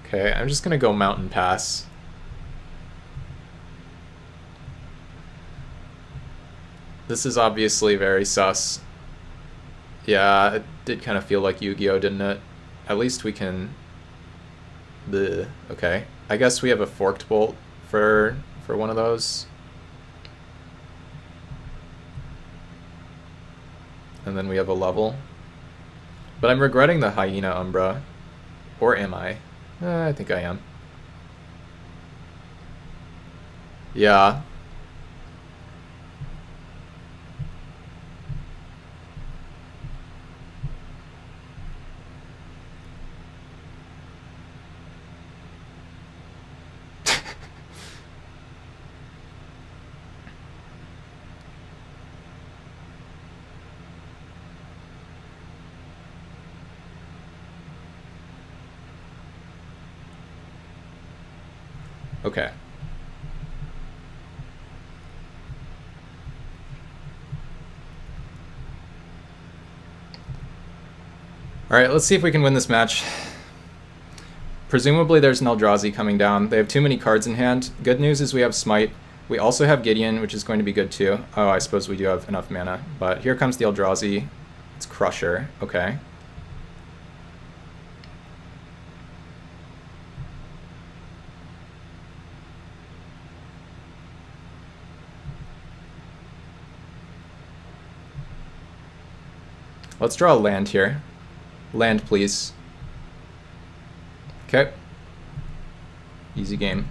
Okay, I'm just gonna go Mountain Pass. This is obviously very sus. Yeah, it did kind of feel like Yu-Gi-Oh, didn't it? At least we can... Okay, I guess we have a Forked Bolt for one of those. And then we have a level. But I'm regretting the Hyena Umbra. Or am I? I think I am. Yeah. Okay. All right, let's see if we can win this match. Presumably there's an Eldrazi coming down. They have too many cards in hand. Good news is we have Smite. We also have Gideon, which is going to be good too. Oh, I suppose we do have enough mana. But here comes the Eldrazi. It's Crusher. Okay. Let's draw a land here. Land, please. Okay. Easy game.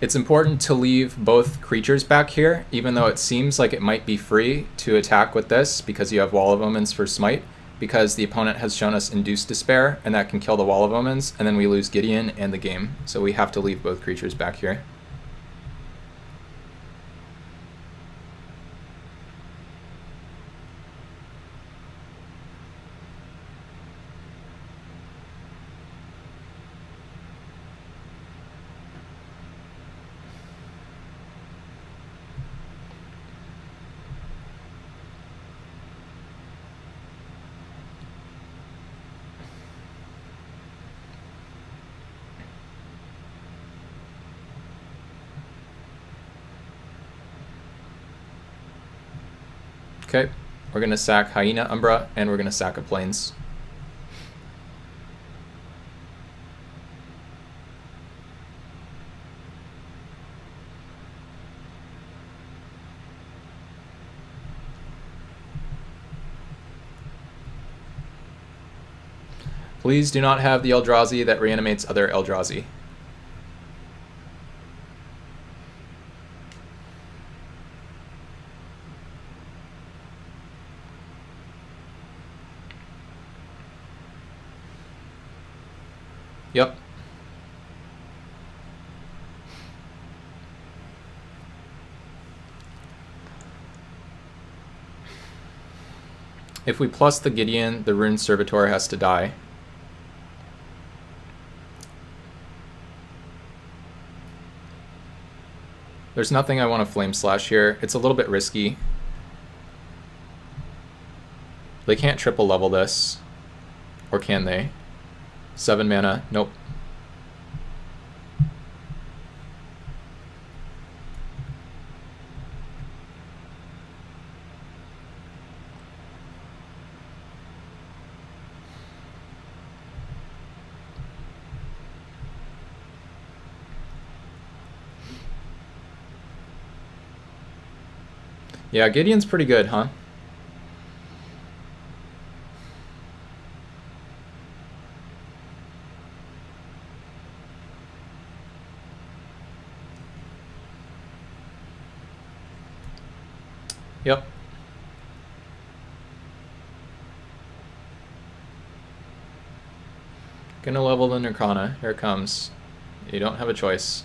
It's important to leave both creatures back here, even though it seems like it might be free to attack with this because you have Wall of Omens for Smite, because the opponent has shown us Induced Despair, and that can kill the Wall of Omens, and then we lose Gideon and the game. So we have to leave both creatures back here. Okay, we're going to sack Hyena Umbra, and we're going to sack a Plains. Please do not have the Eldrazi that reanimates other Eldrazi. Yep. If we plus the Gideon, the Rune Servitor has to die. There's nothing I want to Flame Slash here. It's a little bit risky. They can't triple level this. Or can they? 7 mana. Nope. Yeah, Gideon's pretty good, huh? Yep. Gonna level the Nirkana. Here it comes. You don't have a choice.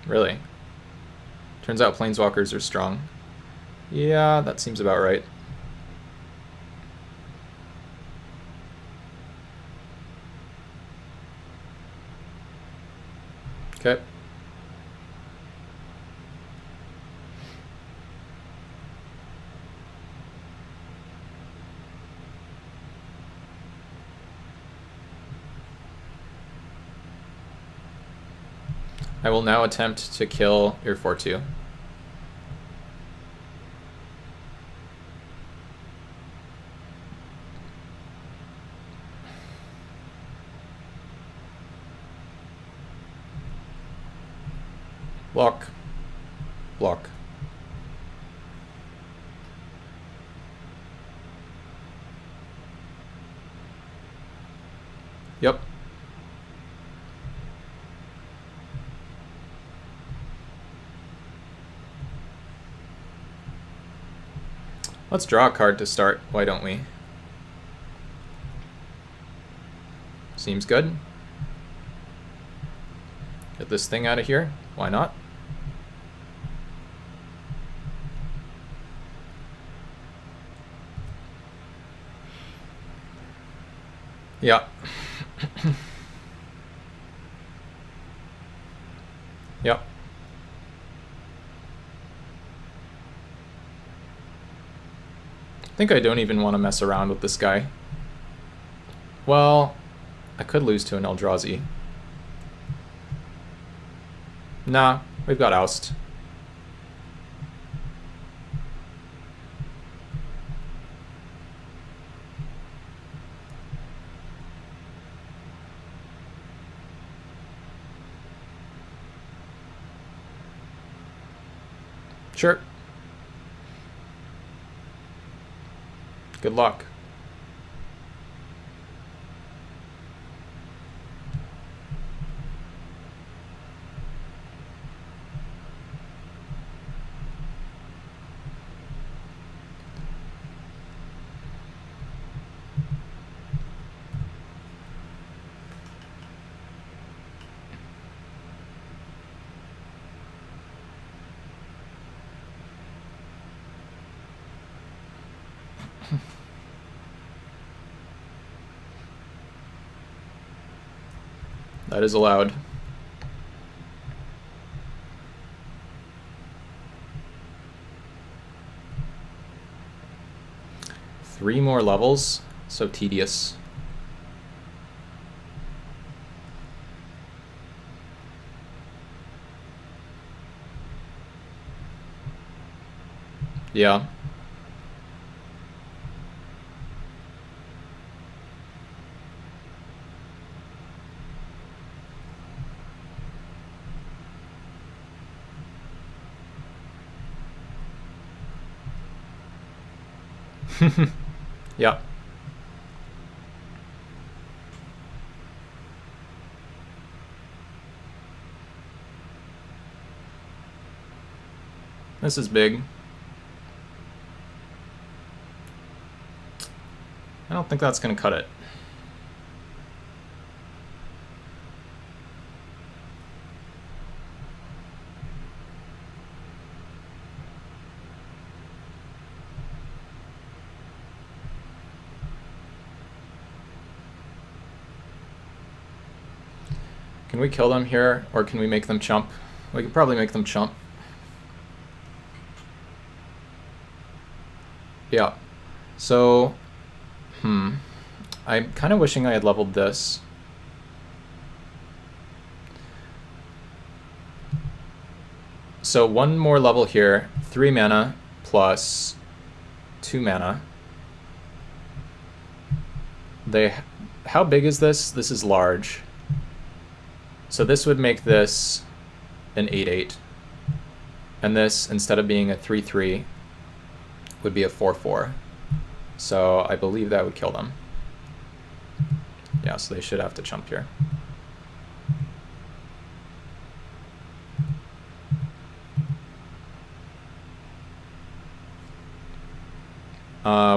Really? Turns out Planeswalkers are strong. Yeah, that seems about right. Okay. I will now attempt to kill your 4-2. Block. Block. Yep. Let's draw a card to start, why don't we? Seems good. Get this thing out of here, why not? Yeah. Yep. I think I don't even want to mess around with this guy. Well, I could lose to an Eldrazi. Nah, we've got Oust. Sure. Good luck. That is allowed. Three more levels? So tedious. Yeah. Yeah. This is big. I don't think that's going to cut it. Can we kill them here, or can we make them chump? We could probably make them chump. Yeah. So, I'm kind of wishing I had leveled this. So 1 more level here, 3 mana plus 2 mana. How big is this? This is large. So this would make this an 8/8. And this, instead of being a 3/3, would be a 4/4. So I believe that would kill them. Yeah, so they should have to chump here.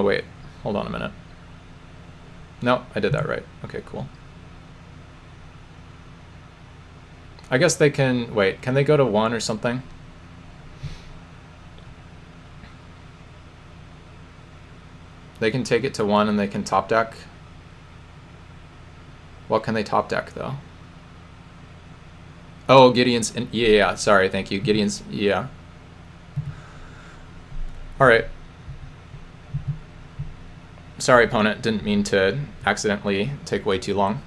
Wait, hold on a minute. No, I did that right. Okay, cool. I guess they can, wait, can they go to 1 or something? They can take it to 1 and they can top deck. What can they top deck though? Oh, Gideon's, yeah, sorry, thank you. Gideon's, yeah. All right. Sorry, opponent, didn't mean to accidentally take way too long.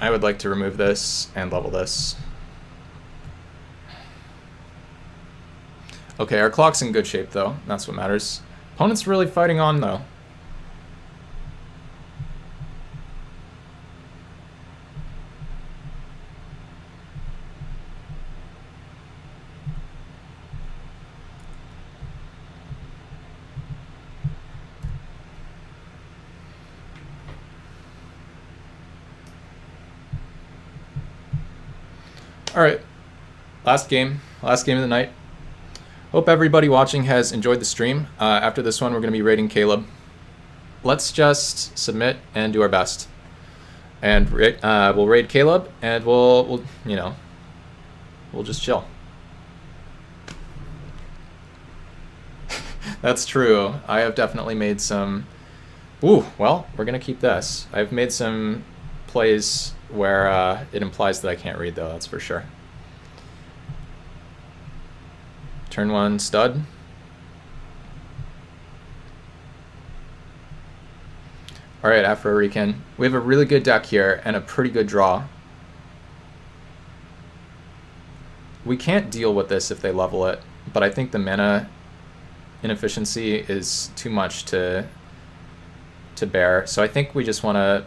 I would like to remove this and level this. Okay, our clock's in good shape though. That's what matters. Opponent's really fighting on though. All right, last game of the night. Hope everybody watching has enjoyed the stream. After this one, we're going to be raiding Caleb. Let's just submit and do our best. And we'll raid Caleb, and we'll just chill. That's true. I have definitely made some... Ooh, well, we're going to keep this. I've made some plays where it implies that I can't read, though, that's for sure. Turn 1, stud. Alright, Afro-Rican. We have a really good deck here and a pretty good draw. We can't deal with this if they level it, but I think the mana inefficiency is too much to bear. So I think we just want to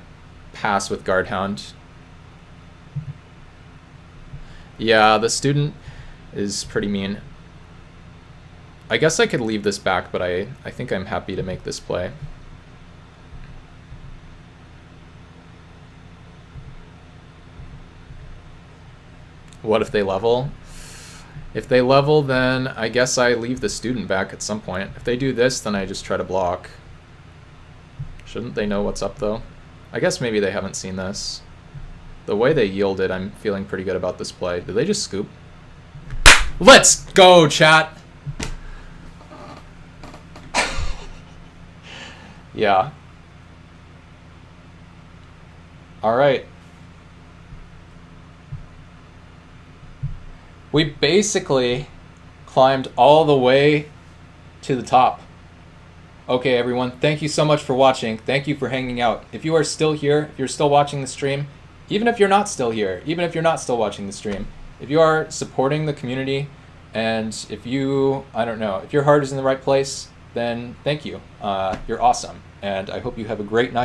pass with Guardhound. Yeah, the student is pretty mean. I guess I could leave this back, but I think I'm happy to make this play. What if they level? If they level, then I guess I leave the student back at some point. If they do this, then I just try to block. Shouldn't they know what's up, though? I guess maybe they haven't seen this. The way they yielded, I'm feeling pretty good about this play. Did they just scoop? Let's go, chat! Yeah. Alright. We basically climbed all the way to the top. Okay, everyone, thank you so much for watching. Thank you for hanging out. If you are still here, if you're still watching the stream, even if you're not still here, even if you're not still watching the stream, if you are supporting the community, and if you, I don't know, if your heart is in the right place, then thank you. You're awesome, and I hope you have a great night.